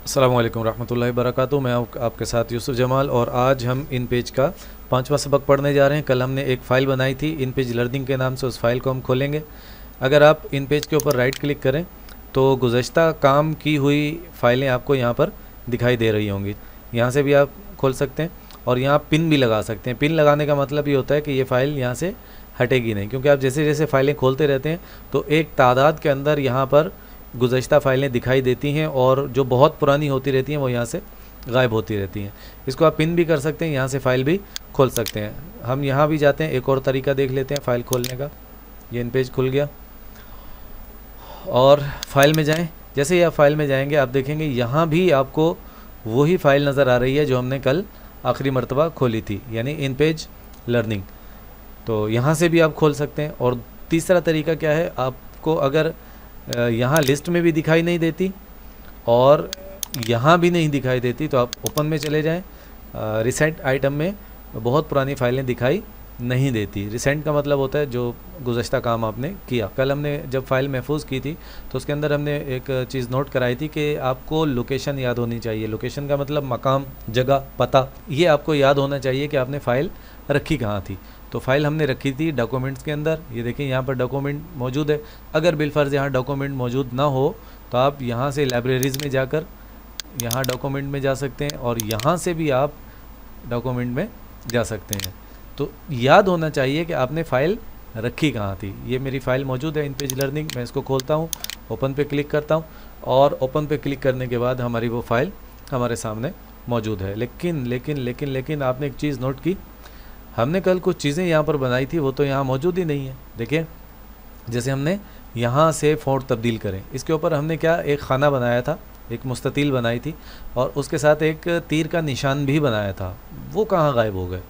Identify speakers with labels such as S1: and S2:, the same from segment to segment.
S1: अस्सलामु अलैकुम रहमतुल्लाहि वबरकातुहू। मैं आपके साथ यूसुफ जमाल और आज हम इन पेज का 5वां सबक पढ़ने जा रहे हैं। कल हमने एक फ़ाइल बनाई थी इन पेज लर्निंग के नाम से, उस फाइल को हम खोलेंगे। अगर आप इन पेज के ऊपर राइट क्लिक करें तो गुज़श्ता काम की हुई फ़ाइलें आपको यहाँ पर दिखाई दे रही होंगी। यहाँ से भी आप खोल सकते हैं और यहाँ पिन भी लगा सकते हैं। पिन लगाने का मतलब ये होता है कि ये फ़ाइल यहाँ से हटेगी नहीं, क्योंकि आप जैसे जैसे फ़ाइलें खोलते रहते हैं तो एक तादाद के अंदर यहाँ पर गुज़श्ता फ़ाइलें दिखाई देती हैं और जो बहुत पुरानी होती रहती हैं वो यहाँ से गायब होती रहती हैं। इसको आप पिन भी कर सकते हैं, यहाँ से फ़ाइल भी खोल सकते हैं। हम यहाँ भी जाते हैं, एक और तरीका देख लेते हैं फ़ाइल खोलने का। ये इन पेज खुल गया और फाइल में जाएं। जैसे ही आप फाइल में जाएंगे आप देखेंगे यहाँ भी आपको वही फ़ाइल नज़र आ रही है जो हमने कल आखिरी मरतबा खोली थी, यानी इन पेज लर्निंग। तो यहाँ से भी आप खोल सकते हैं। और तीसरा तरीका क्या है, आपको अगर यहाँ लिस्ट में भी दिखाई नहीं देती और यहाँ भी नहीं दिखाई देती तो आप ओपन में चले जाएं। रिसेंट आइटम में बहुत पुरानी फ़ाइलें दिखाई नहीं देती। रिसेंट का मतलब होता है जो गुज़श्ता काम आपने किया। कल हमने जब फ़ाइल महफूज की थी तो उसके अंदर हमने एक चीज़ नोट कराई थी कि आपको लोकेशन याद होनी चाहिए। लोकेशन का मतलब मकाम, जगह, पता, ये आपको याद होना चाहिए कि आपने फ़ाइल रखी कहाँ थी। तो फ़ाइल हमने रखी थी डॉक्यूमेंट्स के अंदर। ये देखें यहाँ पर डॉक्यूमेंट मौजूद है। अगर बिलफर्ज यहाँ डॉक्यूमेंट मौजूद ना हो तो आप यहाँ से लाइब्रेरीज़ में जाकर यहाँ डॉक्यूमेंट में जा सकते हैं और यहाँ से भी आप डॉक्यूमेंट में जा सकते हैं। तो याद होना चाहिए कि आपने फ़ाइल रखी कहाँ थी। ये मेरी फ़ाइल मौजूद है इन पेज लर्निंग। मैं इसको खोलता हूँ, ओपन पे क्लिक करता हूँ और ओपन पे क्लिक करने के बाद हमारी वो फ़ाइल हमारे सामने मौजूद है। लेकिन लेकिन लेकिन लेकिन आपने एक चीज़ नोट की, हमने कल कुछ चीज़ें यहाँ पर बनाई थी वो तो यहाँ मौजूद ही नहीं है। देखिए, जैसे हमने यहाँ से फ़ॉन्ट तब्दील करें, इसके ऊपर हमने क्या एक खाना बनाया था, एक मुस्ततील बनाई थी और उसके साथ एक तीर का निशान भी बनाया था। वो कहाँ गायब हो गए?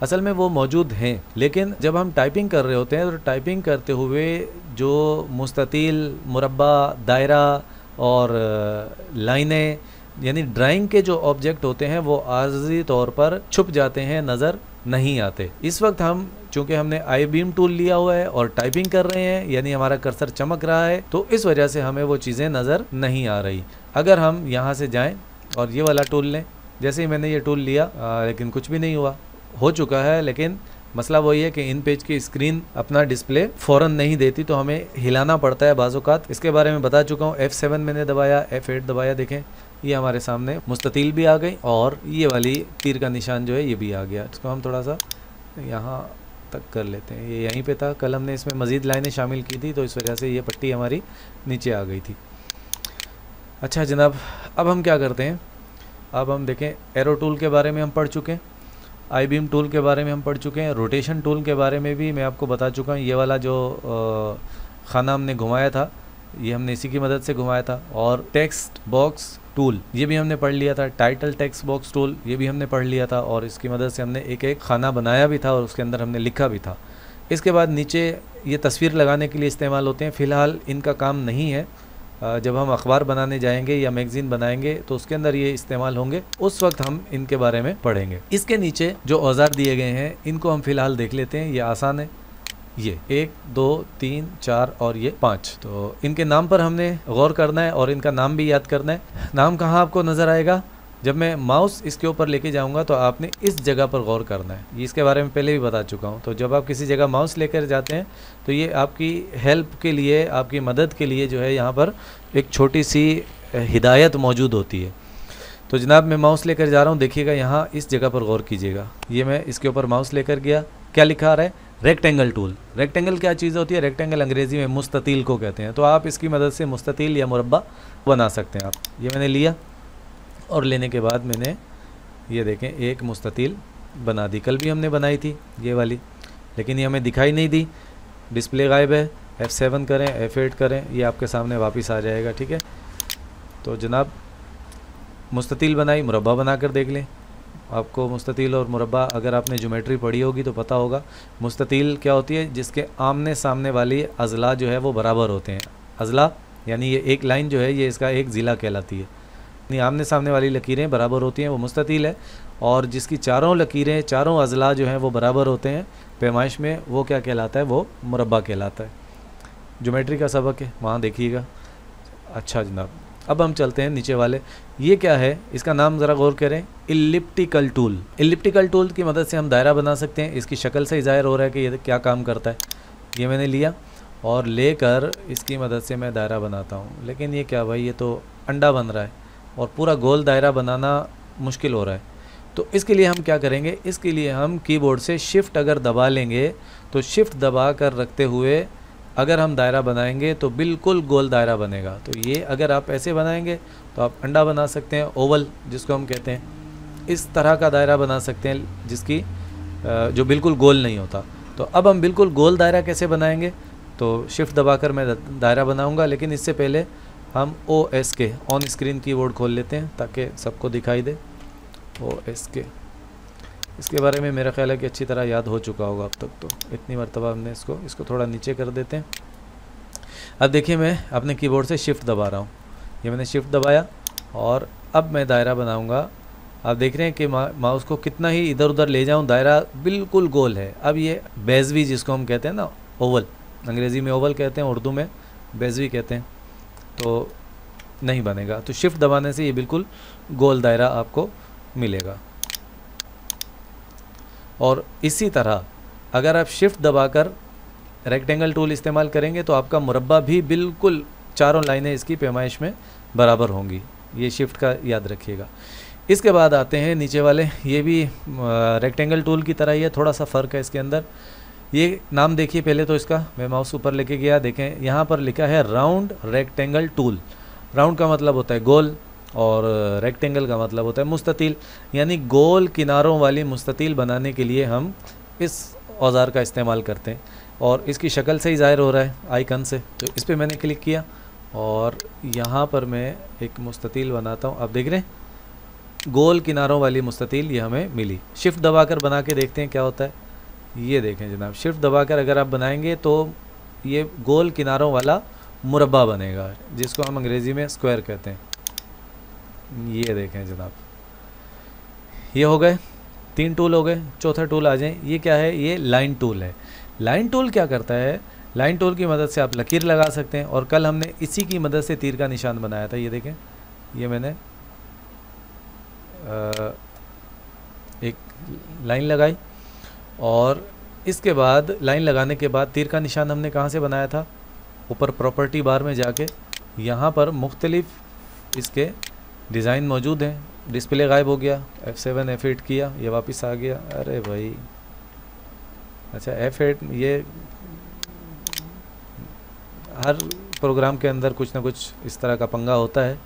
S1: असल में वो मौजूद हैं, लेकिन जब हम टाइपिंग कर रहे होते हैं तो टाइपिंग करते हुए जो मुस्ततील, मुरब्बा, दायरा और लाइनें यानी ड्राइंग के जो ऑब्जेक्ट होते हैं वो आर्जी तौर पर छुप जाते हैं, नज़र नहीं आते। इस वक्त हम चूँकि हमने आई बीम टूल लिया हुआ है और टाइपिंग कर रहे हैं, यानी हमारा कर्सर चमक रहा है, तो इस वजह से हमें वो चीज़ें नज़र नहीं आ रही। अगर हम यहाँ से जाएं और ये वाला टूल लें, जैसे ही मैंने ये टूल लिया लेकिन कुछ भी नहीं हुआ, हो चुका है। लेकिन मसला वही है कि इन पेज की स्क्रीन अपना डिस्प्ले फ़ौरन नहीं देती, तो हमें हिलाना पड़ता है बाज़-औक़ात। इसके बारे में बता चुका हूँ। F7 मैंने दबाया, F8 दबाया, देखें ये हमारे सामने मुस्ततील भी आ गई और ये वाली तीर का निशान जो है ये भी आ गया। इसको हम थोड़ा सा यहाँ तक कर लेते हैं। ये यहीं पे था, कल हमने इसमें मज़ीद लाइनें शामिल की थी तो इस वजह से ये पट्टी हमारी नीचे आ गई थी। अच्छा जनाब, अब हम क्या करते हैं, अब हम देखें एरो टूल के बारे में हम पढ़ चुके हैं, आई बीम टूल के बारे में हम पढ़ चुके हैं, रोटेशन टूल के बारे में भी मैं आपको बता चुका हूँ। ये वाला जो खाना हमने घुमाया था ये हमने इसी की मदद से घुमाया था। और टेक्स्ट बॉक्स टूल ये भी हमने पढ़ लिया था। टाइटल टेक्स्ट बॉक्स टूल ये भी हमने पढ़ लिया था और इसकी मदद से हमने एक एक खाना बनाया भी था और उसके अंदर हमने लिखा भी था। इसके बाद नीचे ये तस्वीर लगाने के लिए इस्तेमाल होते हैं। फ़िलहाल इनका काम नहीं है। जब हम अखबार बनाने जाएंगे या मैगज़ीन बनाएंगे तो उसके अंदर ये इस्तेमाल होंगे, उस वक्त हम इनके बारे में पढ़ेंगे। इसके नीचे जो औजार दिए गए हैं इनको हम फ़िलहाल देख लेते हैं। ये आसान है, ये 1, 2, 3, 4 और ये 5। तो इनके नाम पर हमने गौर करना है और इनका नाम भी याद करना है। नाम कहाँ आपको नज़र आएगा? जब मैं माउस इसके ऊपर लेके जाऊंगा तो आपने इस जगह पर गौर करना है। ये इसके बारे में पहले भी बता चुका हूँ। तो जब आप किसी जगह माउस लेकर जाते हैं तो ये आपकी हेल्प के लिए, आपकी मदद के लिए जो है यहाँ पर एक छोटी सी हिदायत मौजूद होती है। तो जनाब मैं माउस लेकर जा रहा हूँ, देखिएगा यहाँ इस जगह पर गौर कीजिएगा। ये मैं इसके ऊपर माउस लेकर गया, क्या लिखा आ रहा है? Rectangle tool. रेक्टेंगल क्या चीज़ होती है? रेक्टेंगल अंग्रेज़ी में मुस्ततील को कहते हैं। तो आप इसकी मदद से मुस्ततील या मुरब्बा बना सकते हैं आप। ये मैंने लिया और लेने के बाद मैंने ये देखें एक मुस्ततील बना दी। कल भी हमने बनाई थी ये वाली, लेकिन ये हमें दिखाई नहीं दी, डिस्प्ले गायब है। F7 करें, F8 करें, ये आपके सामने वापस आ जाएगा। ठीक है, तो जनाब मुस्ततील बनाई, मुरब्बा बना कर देख लें। आपको मुस्ततील और मुरब्बा, अगर आपने ज्योमेट्री पढ़ी होगी तो पता होगा। मुस्ततील क्या होती है? जिसके आमने सामने वाली अज़ला जो है वो बराबर होते हैं। अज़ला यानी ये एक लाइन जो है ये इसका एक ज़िला कहलाती है, यानी आमने सामने वाली लकीरें बराबर होती हैं, वो मुस्ततील है। और जिसकी चारों लकीरें, चारों अज़ला जो हैं वो बराबर होते हैं पैमाइश में, वो क्या कहलाता है? वो मुरब्बा कहलाता है। ज्योमेट्री का सबक है, वहाँ देखिएगा। अच्छा जनाब, अब हम चलते हैं नीचे वाले। ये क्या है, इसका नाम ज़रा गौर करें, इलिप्टिकल टूल। इलिप्टिकल टूल की मदद से हम दायरा बना सकते हैं। इसकी शक्ल से ही ज़ाहिर हो रहा है कि ये क्या काम करता है। ये मैंने लिया और लेकर इसकी मदद से मैं दायरा बनाता हूँ। लेकिन ये क्या भाई, ये तो अंडा बन रहा है और पूरा गोल दायरा बनाना मुश्किल हो रहा है। तो इसके लिए हम क्या करेंगे, इसके लिए हम कीबोर्ड से शिफ्ट अगर दबा लेंगे तो शिफ्ट दबा कर रखते हुए अगर हम दायरा बनाएंगे तो बिल्कुल गोल दायरा बनेगा। तो ये अगर आप ऐसे बनाएंगे तो आप अंडा बना सकते हैं, ओवल जिसको हम कहते हैं, इस तरह का दायरा बना सकते हैं जिसकी जो बिल्कुल गोल नहीं होता। तो अब हम बिल्कुल गोल दायरा कैसे बनाएंगे, तो शिफ्ट दबाकर मैं दायरा बनाऊंगा। लेकिन इससे पहले हम OSK ऑन स्क्रीन कीबोर्ड खोल लेते हैं ताकि सबको दिखाई दे। OSK, इसके बारे में मेरा ख्याल है कि अच्छी तरह याद हो चुका होगा अब तक, तो इतनी मरतबा हमने इसको थोड़ा नीचे कर देते हैं। अब देखिए मैं अपने कीबोर्ड से शिफ्ट दबा रहा हूँ। ये मैंने शिफ्ट दबाया और अब मैं दायरा बनाऊँगा। आप देख रहे हैं कि माउस को कितना ही इधर उधर ले जाऊँ, दायरा बिल्कुल गोल है। अब ये बेज़वी जिसको हम कहते हैं ना, ओवल, अंग्रेज़ी में ओवल कहते हैं, उर्दू में बेज़वी कहते हैं, तो नहीं बनेगा। तो शिफ्ट दबाने से ये बिल्कुल गोल दायरा आपको मिलेगा। और इसी तरह अगर आप शिफ्ट दबाकर रेक्टेंगल टूल इस्तेमाल करेंगे तो आपका मुरब्बा भी बिल्कुल चारों लाइनें इसकी पैमाइश में बराबर होंगी। ये शिफ्ट का याद रखिएगा। इसके बाद आते हैं नीचे वाले, ये भी रेक्टेंगल टूल की तरह ही है, थोड़ा सा फ़र्क है इसके अंदर। ये नाम देखिए पहले तो इसका, मैं माउस ऊपर लेके गया, देखें यहाँ पर लिखा है राउंड रेक्टेंगल टूल। राउंड का मतलब होता है गोल और रेक्टेंगल का मतलब होता है मुस्ततील, यानी गोल किनारों वाली मुस्ततील बनाने के लिए हम इस औज़ार का इस्तेमाल करते हैं। और इसकी शक्ल से ही ज़ाहिर हो रहा है आइकन से। तो इस पर मैंने क्लिक किया और यहाँ पर मैं एक मुस्ततील बनाता हूँ। आप देख रहे हैं गोल किनारों वाली मुस्ततील ये हमें मिली। शिफ्ट दबाकर बना के देखते हैं क्या होता है। ये देखें जनाब, शिफ्ट दबाकर अगर आप बनाएंगे तो ये गोल किनारों वाला मुरब्बा बनेगा, जिसको हम अंग्रेज़ी में स्क्वायर कहते हैं। ये देखें जनाब, ये हो गए 3 टूल हो गए। चौथा टूल आ जाए, ये क्या है, ये लाइन टूल है। लाइन टूल क्या करता है, लाइन टूल की मदद से आप लकीर लगा सकते हैं। और कल हमने इसी की मदद से तीर का निशान बनाया था। ये देखें, ये मैंने एक लाइन लगाई और इसके बाद लाइन लगाने के बाद तीर का निशान हमने कहाँ से बनाया था, ऊपर प्रॉपर्टी बार में जाके यहाँ पर मुख्तलिफ इसके डिज़ाइन मौजूद हैं। डिस्प्ले गायब हो गया, F7 F8 किया, ये वापस आ गया। अरे भाई, अच्छा F8, ये हर प्रोग्राम के अंदर कुछ ना कुछ इस तरह का पंगा होता है,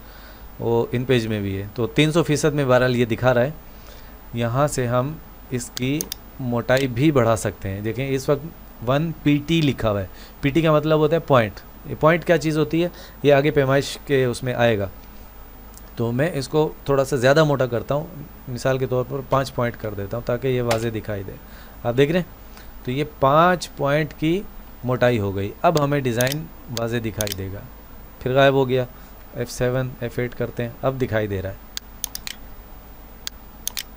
S1: वो इन पेज में भी है। तो 300% में बहरहाल ये दिखा रहा है। यहाँ से हम इसकी मोटाई भी बढ़ा सकते हैं। देखें इस वक्त 1 PT लिखा हुआ है। PT का मतलब होता है पॉइंट। ये पॉइंट क्या चीज़ होती है, ये आगे पैमाइश के उसमें आएगा। तो मैं इसको थोड़ा सा ज़्यादा मोटा करता हूँ, मिसाल के तौर पर 5 पॉइंट कर देता हूँ ताकि ये वाज़े दिखाई दे। आप देख रहे हैं, तो ये 5 पॉइंट की मोटाई हो गई। अब हमें डिज़ाइन वाज़े दिखाई देगा। फिर गायब हो गया, F7 F8 करते हैं, अब दिखाई दे रहा है।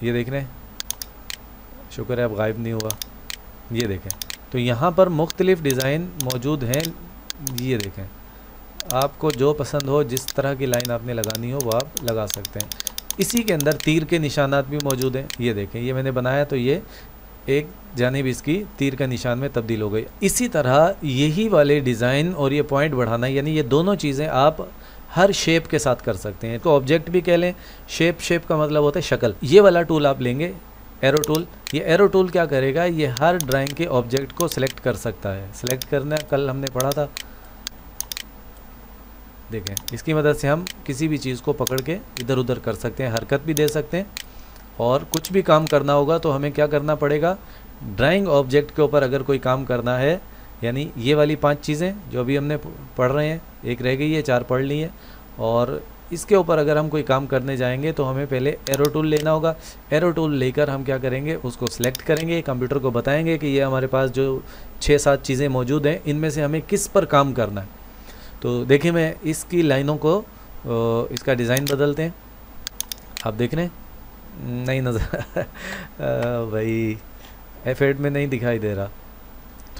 S1: ये देख रहे हैं, शुक्र है अब गायब नहीं हुआ। ये देखें, तो यहाँ पर मुख्तलिफ डिज़ाइन मौजूद हैं। ये देखें, आपको जो पसंद हो, जिस तरह की लाइन आपने लगानी हो वो आप लगा सकते हैं। इसी के अंदर तीर के निशानात भी मौजूद हैं। ये देखें, ये मैंने बनाया तो ये एक जानिब इसकी तीर का निशान में तब्दील हो गई। इसी तरह यही वाले डिज़ाइन और ये पॉइंट बढ़ाना, यानी ये दोनों चीज़ें आप हर शेप के साथ कर सकते हैं। तो ऑब्जेक्ट भी कह लें, शेप का मतलब होता है शक्ल। ये वाला टूल आप लेंगे, एरो टूल। ये एरो टूल क्या करेगा, ये हर ड्राइंग के ऑब्जेक्ट को सिलेक्ट कर सकता है। सिलेक्ट करना कल हमने पढ़ा था, देखें इसकी मदद से हम किसी भी चीज़ को पकड़ के इधर उधर कर सकते हैं, हरकत भी दे सकते हैं। और कुछ भी काम करना होगा तो हमें क्या करना पड़ेगा, ड्राइंग ऑब्जेक्ट के ऊपर अगर कोई काम करना है, यानी ये वाली 5 चीज़ें जो अभी हमने पढ़ रहे हैं, एक रह गई है, 4 पढ़ ली है। और इसके ऊपर अगर हम कोई काम करने जाएंगे तो हमें पहले एरो टूल लेना होगा। एरो टूल लेकर हम क्या करेंगे, उसको सिलेक्ट करेंगे, कंप्यूटर को बताएंगे कि ये हमारे पास जो 6-7 चीज़ें मौजूद हैं, इनमें से हमें किस पर काम करना है। तो देखिए, मैं इसकी लाइनों को, इसका डिज़ाइन बदलते हैं। आप देख रहे हैं, नहीं नज़र भाई F8 में नहीं दिखाई दे रहा।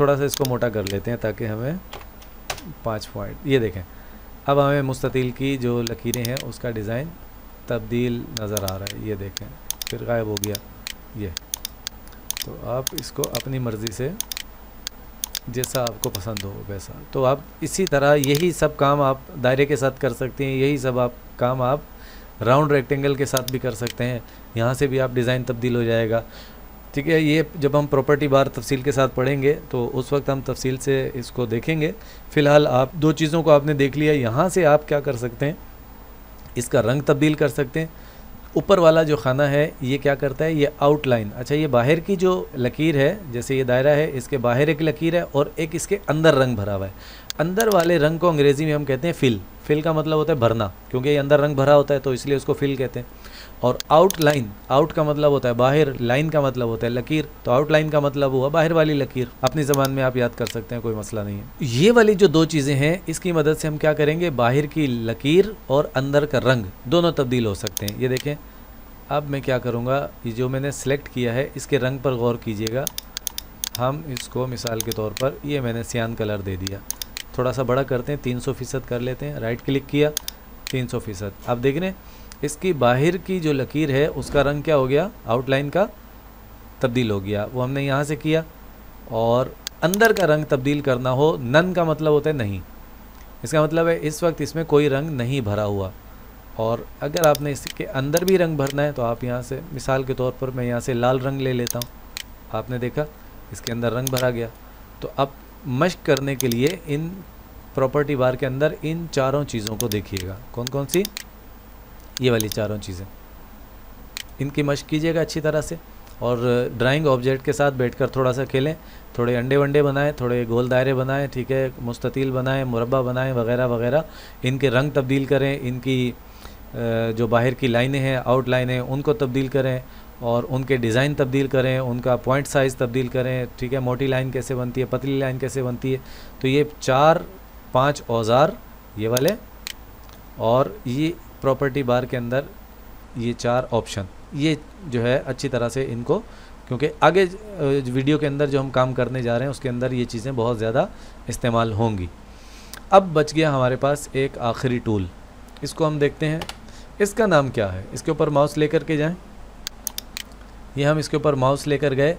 S1: थोड़ा सा इसको मोटा कर लेते हैं ताकि हमें 5 पॉइंट, ये देखें अब हमें मुस्ततील की जो लकीरें हैं उसका डिज़ाइन तब्दील नज़र आ रहा है, ये देखें, फिर गायब हो गया ये। तो आप इसको अपनी मर्ज़ी से जैसा आपको पसंद हो वैसा, तो आप इसी तरह यही सब काम आप दायरे के साथ कर सकते हैं, यही सब आप काम आप राउंड रेक्टेंगल के साथ भी कर सकते हैं। यहाँ से भी आप डिज़ाइन तब्दील हो जाएगा, ठीक है। ये जब हम प्रॉपर्टी बार तफसील के साथ पढ़ेंगे तो उस वक्त हम तफसील से इसको देखेंगे। फ़िलहाल आप दो चीज़ों को आपने देख लिया। यहाँ से आप क्या कर सकते हैं, इसका रंग तब्दील कर सकते हैं। ऊपर वाला जो खाना है ये क्या करता है, ये आउटलाइन, अच्छा ये बाहर की जो लकीर है, जैसे ये दायरा है, इसके बाहर एक लकीर है और एक इसके अंदर रंग भरा हुआ है। अंदर वाले रंग को अंग्रेज़ी में हम कहते हैं फिल। फिल का मतलब होता है भरना, क्योंकि ये अंदर रंग भरा होता है तो इसलिए उसको फिल कहते हैं। और आउटलाइन, आउट का मतलब होता है बाहर, लाइन का मतलब होता है लकीर, तो आउटलाइन का मतलब हुआ बाहर वाली लकीर। अपनी ज़बान में आप याद कर सकते हैं, कोई मसला नहीं है। ये वाली जो दो चीज़ें हैं इसकी मदद से हम क्या करेंगे, बाहर की लकीर और अंदर का रंग दोनों तब्दील हो सकते हैं। ये देखें, अब मैं क्या करूँगा, ये जो मैंने सेलेक्ट किया है इसके रंग पर गौर कीजिएगा। हम इसको मिसाल के तौर पर ये मैंने सियान कलर दे दिया, थोड़ा सा बड़ा करते हैं, 300% कर लेते हैं। राइट क्लिक किया, 300%। आप देख रहे हैं इसकी बाहर की जो लकीर है उसका रंग क्या हो गया, आउटलाइन का तब्दील हो गया, वो हमने यहाँ से किया। और अंदर का रंग तब्दील करना हो, नन का मतलब होता है नहीं, इसका मतलब है इस वक्त इसमें कोई रंग नहीं भरा हुआ। और अगर आपने इसके अंदर भी रंग भरना है तो आप यहाँ से, मिसाल के तौर पर मैं यहाँ से लाल रंग ले लेता हूँ, आपने देखा इसके अंदर रंग भरा गया। तो अब मश्क करने के लिए इन प्रॉपर्टी बार के अंदर इन चारों चीज़ों को देखिएगा, कौन कौन सी, ये वाली चारों चीज़ें, इनकी मश्क कीजिएगा अच्छी तरह से। और ड्राइंग ऑब्जेक्ट के साथ बैठकर थोड़ा सा खेलें, थोड़े अंडे वंडे बनाएं, थोड़े गोल दायरे बनाएं, ठीक है, मुस्ततील बनाएं, मुरब्बा बनाएं, वगैरह वगैरह। इनके रंग तब्दील करें, इनकी जो बाहर की लाइनें हैं, आउटलाइनें, उनको तब्दील करें और उनके डिज़ाइन तब्दील करें, उनका पॉइंट साइज़ तब्दील करें, ठीक है, मोटी लाइन कैसे बनती है, पतली लाइन कैसे बनती है। तो ये 4-5 औज़ार ये वाले, और ये प्रॉपर्टी बार के अंदर ये 4 ऑप्शन, ये जो है अच्छी तरह से इनको, क्योंकि आगे वीडियो के अंदर जो हम काम करने जा रहे हैं उसके अंदर ये चीज़ें बहुत ज़्यादा इस्तेमाल होंगी। अब बच गया हमारे पास एक आखिरी टूल, इसको हम देखते हैं, इसका नाम क्या है। इसके ऊपर माउस लेकर के जाएं, ये हम इसके ऊपर माउस लेकर गए,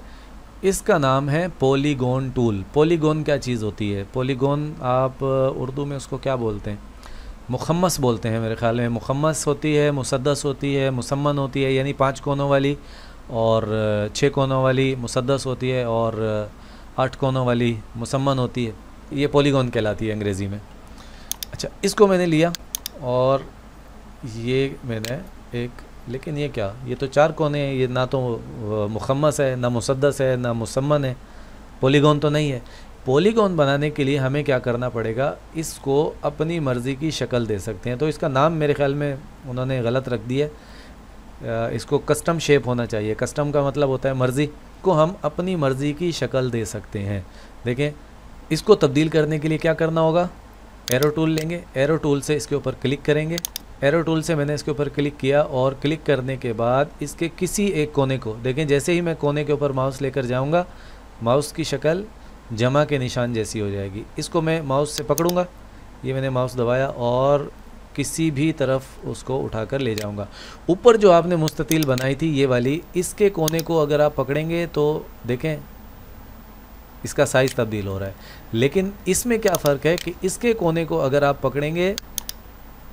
S1: इसका नाम है पॉलीगॉन टूल। पॉलीगॉन क्या चीज़ होती है, पॉलीगॉन आप उर्दू में उसको क्या बोलते हैं, मुखम्मस बोलते हैं मेरे ख्याल में। मुखम्मस होती है, मुसद्दस होती है, मुसम्मन होती है, यानी 5 कोनों वाली, और 6 कोनों वाली मुसद्दस होती है, और 8 कोनों वाली मुसम्मन होती है। ये पॉलीगॉन कहलाती है अंग्रेज़ी में। अच्छा, इसको मैंने लिया और ये मैंने एक, लेकिन ये क्या, ये तो 4 कोने हैं, ये ना तो मुखम्मस है, ना मुसद्दस है, ना मुसम्मन है, पॉलीगॉन तो नहीं है। पॉलीगॉन बनाने के लिए हमें क्या करना पड़ेगा, इसको अपनी मर्ज़ी की शक्ल दे सकते हैं। तो इसका नाम मेरे ख्याल में उन्होंने गलत रख दिया, इसको कस्टम शेप होना चाहिए। कस्टम का मतलब होता है मर्ज़ी, को हम अपनी मर्ज़ी की शक्ल दे सकते हैं। देखें, इसको तब्दील करने के लिए क्या करना होगा, एरो टूल लेंगे, एरो टूल से इसके ऊपर क्लिक करेंगे। एरो टूल से मैंने इसके ऊपर क्लिक किया और क्लिक करने के बाद इसके किसी एक कोने को देखें, जैसे ही मैं कोने के ऊपर माउस लेकर जाऊंगा, माउस की शक्ल जमा के निशान जैसी हो जाएगी। इसको मैं माउस से पकड़ूंगा, ये मैंने माउस दबाया और किसी भी तरफ उसको उठाकर ले जाऊंगा। ऊपर जो आपने मुस्ततील बनाई थी ये वाली, इसके कोने को अगर आप पकड़ेंगे तो देखें इसका साइज़ तब्दील हो रहा है। लेकिन इसमें क्या फ़र्क है कि इसके कोने को अगर आप पकड़ेंगे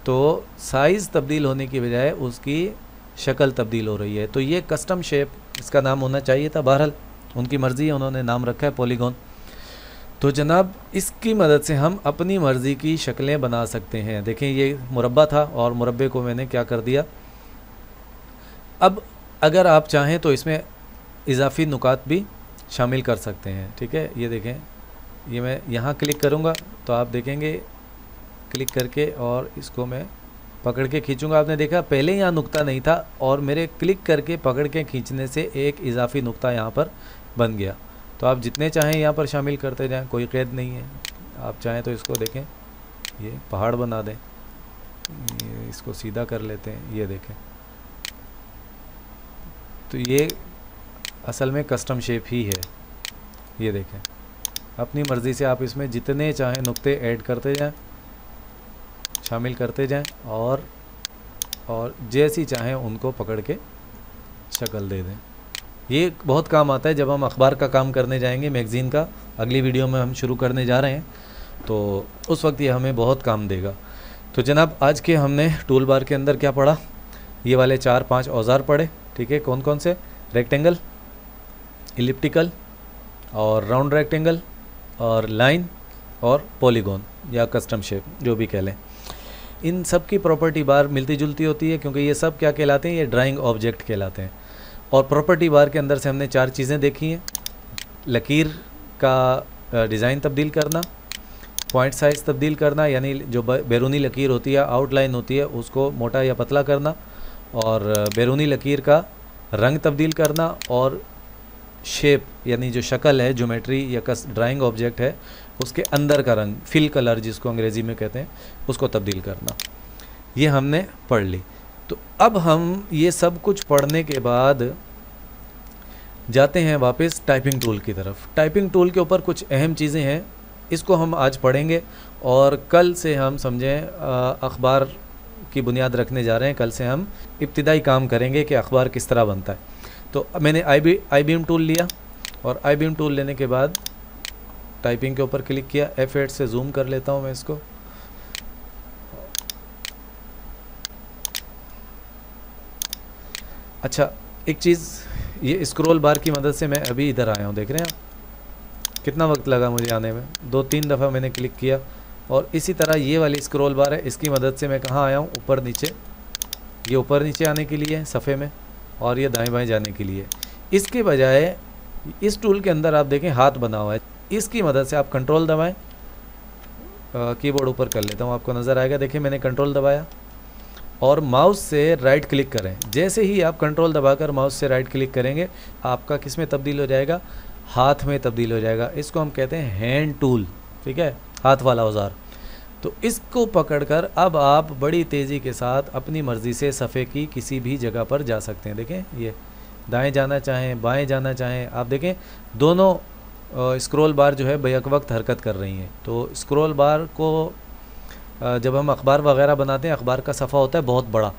S1: तो साइज़ तब्दील होने की बजाय उसकी शक्ल तब्दील हो रही है। तो ये कस्टम शेप इसका नाम होना चाहिए था, बहरहाल उनकी मर्ज़ी है, उन्होंने नाम रखा है पॉलीगॉन। तो जनाब, इसकी मदद से हम अपनी मर्ज़ी की शक्लें बना सकते हैं। देखें, ये मुरब्बा था और मुरब्बे को मैंने क्या कर दिया। अब अगर आप चाहें तो इसमें इजाफ़ी नुकात भी शामिल कर सकते हैं, ठीक है। ये देखें, ये मैं यहाँ क्लिक करूँगा तो आप देखेंगे, क्लिक करके और इसको मैं पकड़ के खींचूंगा। आपने देखा पहले यहाँ नुक्ता नहीं था और मेरे क्लिक करके पकड़ के खींचने से एक इजाफी नुक्ता यहाँ पर बन गया। तो आप जितने चाहें यहाँ पर शामिल करते जाएं, कोई क़ैद नहीं है। आप चाहें तो इसको देखें, ये पहाड़ बना दें, ये इसको सीधा कर लेते हैं, ये देखें। तो ये असल में कस्टम शेप ही है, ये देखें। अपनी मर्ज़ी से आप इसमें जितने चाहें नुक्ते ऐड करते जाएं, शामिल करते जाएं और जैसी चाहें उनको पकड़ के शक्ल दे दें। ये बहुत काम आता है जब हम अखबार का काम करने जाएंगे, मैगज़ीन का अगली वीडियो में हम शुरू करने जा रहे हैं, तो उस वक्त ये हमें बहुत काम देगा। तो जनाब आज के हमने टूल बार के अंदर क्या पढ़ा, ये वाले 4-5 औज़ार पढ़े, ठीक है। कौन कौन से? रेक्टेंगल, इलिप्टिकल और राउंड रेक्टेंगल और लाइन और पॉलीगॉन या कस्टम शेप, जो भी कह लें। इन सब की प्रॉपर्टी बार मिलती जुलती होती है, क्योंकि ये सब क्या कहलाते हैं, ये ड्राइंग ऑब्जेक्ट कहलाते हैं। और प्रॉपर्टी बार के अंदर से हमने 4 चीज़ें देखी हैं। लकीर का डिज़ाइन तब्दील करना, पॉइंट साइज़ तब्दील करना, यानी जो बैरूनी लकीर होती है, आउटलाइन होती है, उसको मोटा या पतला करना, और बैरूनी लकीर का रंग तब्दील करना, और शेप यानी जो शक्ल है, ज्योमेट्री या ड्राइंग ऑब्जेक्ट है, उसके अंदर का रंग, फिल कलर जिसको अंग्रेज़ी में कहते हैं, उसको तब्दील करना। ये हमने पढ़ ली। तो अब हम ये सब कुछ पढ़ने के बाद जाते हैं वापस टाइपिंग टूल की तरफ। टाइपिंग टूल के ऊपर कुछ अहम चीज़ें हैं, इसको हम आज पढ़ेंगे और कल से हम समझें अखबार की बुनियाद रखने जा रहे हैं। कल से हम इब्तिदाई काम करेंगे कि अखबार किस तरह बनता है। तो मैंने आई बीम टूल लिया और आई बीम टूल लेने के बाद टाइपिंग के ऊपर क्लिक किया। F8 से जूम कर लेता हूँ मैं इसको। अच्छा, एक चीज़, ये स्क्रॉल बार की मदद से मैं अभी इधर आया हूँ, देख रहे हैं आप कितना वक्त लगा मुझे आने में। 2-3 दफ़ा मैंने क्लिक किया और इसी तरह ये वाली स्क्रॉल बार है, इसकी मदद से मैं कहाँ आया हूँ, ऊपर नीचे। ये ऊपर नीचे आने के लिए सफ़े में और ये दाएं बाएं जाने के लिए। इसके बजाय इस टूल के अंदर आप देखें हाथ बना हुआ है, इसकी मदद से आप कंट्रोल दबाएं। कीबोर्ड ऊपर कर लेता हूँ, आपको नज़र आएगा। देखिए मैंने कंट्रोल दबाया और माउस से राइट क्लिक करें। जैसे ही आप कंट्रोल दबाकर माउस से राइट क्लिक करेंगे, आपका किस में तब्दील हो जाएगा, हाथ में तब्दील हो जाएगा। इसको हम कहते हैं हैंड टूल, ठीक है, हाथ वाला औजार। तो इसको पकड़कर अब आप बड़ी तेज़ी के साथ अपनी मर्ज़ी से सफ़े की किसी भी जगह पर जा सकते हैं। देखें, ये दाएं जाना चाहें, बाएं जाना चाहें, आप देखें दोनों स्क्रॉल बार जो है बैक वक्त हरकत कर रही हैं। तो स्क्रॉल बार को जब हम अखबार वगैरह बनाते हैं, अखबार का सफ़ा होता है बहुत बड़ा,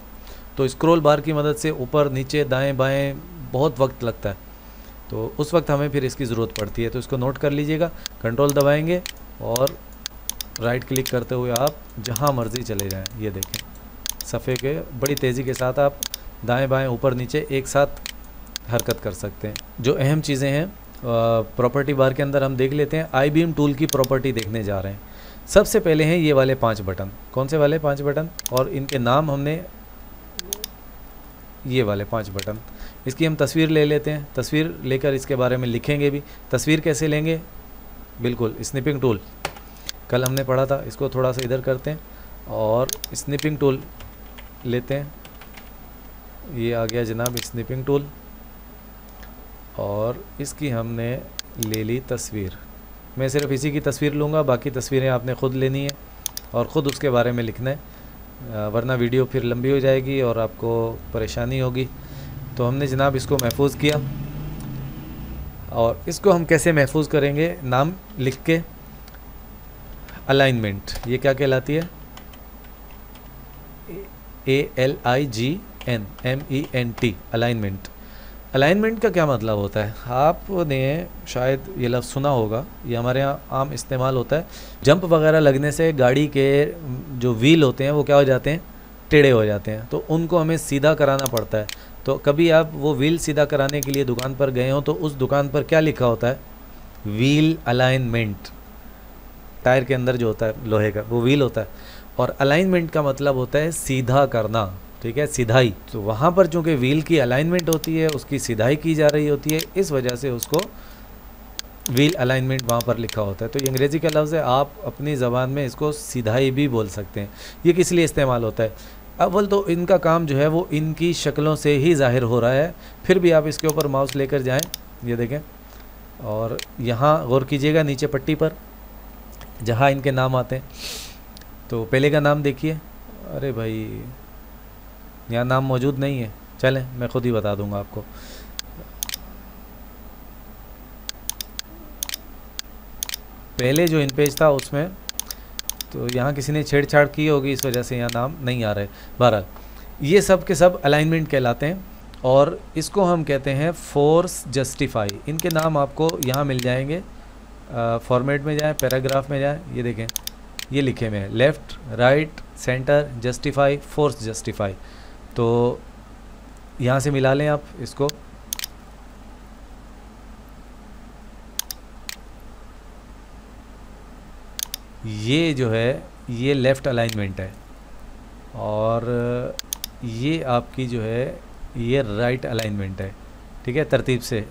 S1: तो स्क्रॉल बार की मदद से ऊपर नीचे दाएं बाएं बहुत वक्त लगता है, तो उस वक्त हमें फिर इसकी ज़रूरत पड़ती है। तो इसको नोट कर लीजिएगा, कंट्रोल दबाएंगे और राइट क्लिक करते हुए आप जहाँ मर्ज़ी चले जाएं। ये देखें सफ़े के बड़ी तेज़ी के साथ आप दाएं बाएं ऊपर नीचे एक साथ हरकत कर सकते हैं। जो अहम चीज़ें हैं प्रॉपर्टी बार के अंदर हम देख लेते हैं। आई बीम टूल की प्रॉपर्टी देखने जा रहे हैं। सबसे पहले हैं ये वाले 5 बटन। कौन से वाले 5 बटन? और इनके नाम हमने, ये वाले 5 बटन, इसकी हम तस्वीर ले लेते हैं। तस्वीर लेकर इसके बारे में लिखेंगे भी। तस्वीर कैसे लेंगे? बिल्कुल स्निपिंग टूल, कल हमने पढ़ा था। इसको थोड़ा सा इधर करते हैं और स्निपिंग टूल लेते हैं। ये आ गया जनाब स्निपिंग टूल और इसकी हमने ले ली तस्वीर। मैं सिर्फ इसी की तस्वीर लूँगा, बाकी तस्वीरें आपने ख़ुद लेनी है और ख़ुद उसके बारे में लिखना है, वरना वीडियो फिर लंबी हो जाएगी और आपको परेशानी होगी। तो हमने जनाब इसको महफूज किया और इसको हम कैसे महफूज करेंगे? नाम लिख के अलाइनमेंट, ये क्या कहलाती है? ALIGNMENT, alignment. अलाइनमेंट का क्या मतलब होता है? आपने शायद ये लफ्ज़ सुना होगा, ये हमारे यहाँ आम इस्तेमाल होता है। जंप वगैरह लगने से गाड़ी के जो व्हील होते हैं वो क्या हो जाते हैं? टेढ़े हो जाते हैं, तो उनको हमें सीधा कराना पड़ता है। तो कभी आप वो व्हील सीधा कराने के लिए दुकान पर गए हो तो उस दुकान पर क्या लिखा होता है? Wheel alignment. टायर के अंदर जो होता है लोहे का, वो व्हील होता है। और अलाइनमेंट का मतलब होता है सीधा करना, ठीक है, सिधाई। तो वहाँ पर चूँकि व्हील की अलाइनमेंट होती है, उसकी सिधाई की जा रही होती है, इस वजह से उसको व्हील अलाइनमेंट वहाँ पर लिखा होता है। तो ये अंग्रेज़ी का लफ्ज़ है, आप अपनी ज़बान में इसको सिधाई भी बोल सकते हैं। ये किस लिए इस्तेमाल होता है? अव्वल तो इनका काम जो है वो इनकी शक्लों से ही ज़ाहिर हो रहा है, फिर भी आप इसके ऊपर माउस लेकर जाएँ, ये देखें, और यहाँ गौर कीजिएगा नीचे पट्टी पर जहाँ इनके नाम आते हैं। तो पहले का नाम देखिए, अरे भाई यहाँ नाम मौजूद नहीं है, चलें मैं ख़ुद ही बता दूंगा आपको। पहले जो इन पेज था उसमें तो यहाँ किसी ने छेड़छाड़ की होगी, इस वजह से यहाँ नाम नहीं आ रहे। बहरहाल ये सब के सब अलाइनमेंट कहलाते हैं और इसको हम कहते हैं फोर्स जस्टिफाई। इनके नाम आपको यहाँ मिल जाएंगे। फॉर्मेट में जाएं, पैराग्राफ में जाएं, ये देखें ये लिखे हुए हैं left, right, centre, justify, force justify. तो यहाँ से मिला लें आप इसको। ये जो है ये लेफ़्ट अलाइनमेंट है और ये आपकी जो है ये राइट अलाइनमेंट है, ठीक है, तरतीब से।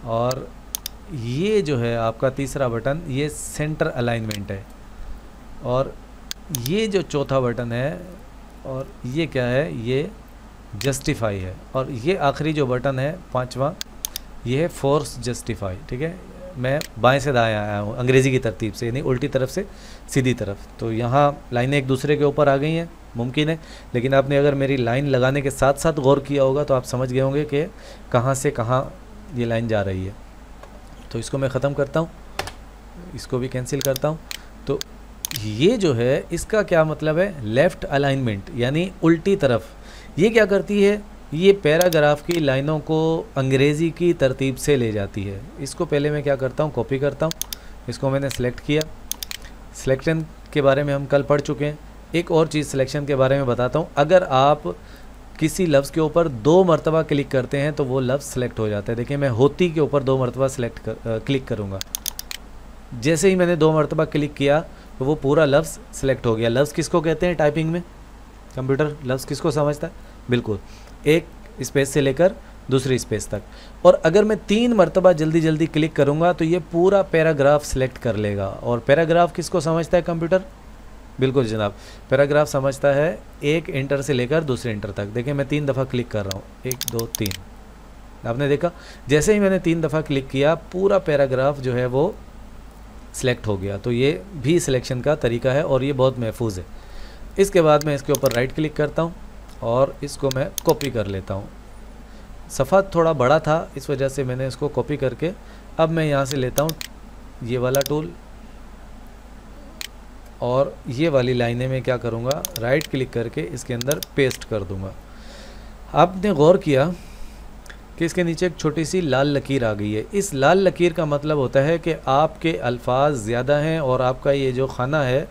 S1: और ये जो है आपका तीसरा बटन ये सेंटर अलाइनमेंट है और ये जो चौथा बटन है और ये क्या है, ये जस्टिफाई है। और ये आखिरी जो बटन है पांचवा, ये है फोर्स जस्टिफाई, ठीक है। मैं बाएं से दाएं आया हूँ अंग्रेज़ी की तरतीब से, यानी उल्टी तरफ से सीधी तरफ। तो यहाँ लाइनें एक दूसरे के ऊपर आ गई हैं, मुमकिन है, लेकिन आपने अगर मेरी लाइन लगाने के साथ साथ गौर किया होगा तो आप समझ गए होंगे कि कहाँ से कहाँ ये लाइन जा रही है। तो इसको मैं ख़त्म करता हूँ, इसको भी कैंसिल करता हूँ। तो ये जो है इसका क्या मतलब है, लेफ़्ट अलाइनमेंट यानी उल्टी तरफ। ये क्या करती है, ये पैराग्राफ की लाइनों को अंग्रेज़ी की तरतीब से ले जाती है। इसको पहले मैं क्या करता हूँ, कॉपी करता हूँ। इसको मैंने सेलेक्ट किया। सिलेक्शन के बारे में हम कल पढ़ चुके हैं। एक और चीज़ सिलेक्शन के बारे में बताता हूँ। अगर आप किसी लफ्ज़ के ऊपर 2 मरतबा क्लिक करते हैं तो वो लफ्ज़ सेलेक्ट हो जाता है। देखिए मैं होती के ऊपर 2 मरतबा क्लिक करूँगा। जैसे ही मैंने 2 मरतबा क्लिक किया तो वो पूरा लफ्ज़ सेलेक्ट हो गया। लफ्ज़ किसको कहते हैं टाइपिंग में, कंप्यूटर लफ्ज़ किसको समझता है, बिल्कुल एक स्पेस से लेकर दूसरी स्पेस तक। और अगर मैं 3 मरतबा जल्दी जल्दी क्लिक करूँगा तो ये पूरा पैराग्राफ सेलेक्ट कर लेगा। और पैराग्राफ किसको समझता है कंप्यूटर, बिल्कुल जनाब, पैराग्राफ समझता है एक इंटर से लेकर दूसरे इंटर तक। देखिए मैं 3 दफ़ा क्लिक कर रहा हूँ, 1 2 3। आपने देखा जैसे ही मैंने 3 दफ़ा क्लिक किया पूरा पैराग्राफ जो है वो सिलेक्ट हो गया। तो ये भी सिलेक्शन का तरीका है और ये बहुत महफूज है। इसके बाद मैं इसके ऊपर राइट क्लिक करता हूँ और इसको मैं कॉपी कर लेता हूँ। सफ़ा थोड़ा बड़ा था इस वजह से मैंने इसको कॉपी करके अब मैं यहाँ से लेता हूँ ये वाला टूल और ये वाली लाइनें में क्या करूँगा, राइट क्लिक करके इसके अंदर पेस्ट कर दूँगा। आपने गौर किया कि इसके नीचे एक छोटी सी लाल लकीर आ गई है। इस लाल लकीर का मतलब होता है कि आपके अल्फाज ज़्यादा हैं और आपका ये जो खाना है,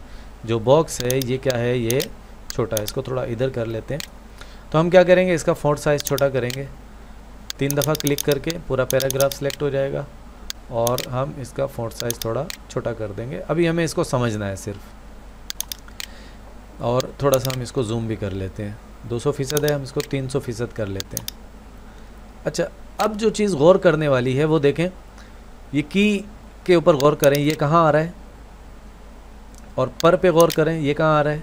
S1: जो बॉक्स है, ये क्या है, ये छोटा है। इसको थोड़ा इधर कर लेते हैं। तो हम क्या करेंगे, इसका फ़ॉन्ट साइज़ छोटा करेंगे। 3 दफ़ा क्लिक करके पूरा पैराग्राफ सेलेक्ट हो जाएगा और हम इसका फ़ॉन्ट साइज़ थोड़ा छोटा कर देंगे। अभी हमें इसको समझना है सिर्फ, और थोड़ा सा हम इसको जूम भी कर लेते हैं। 200% है, हम इसको 300% कर लेते हैं। अच्छा, अब जो चीज़ गौर करने वाली है वो देखें, ये की के ऊपर गौर करें, ये कहाँ आ रहा है, और पर पे गौर करें, ये कहाँ आ रहा है,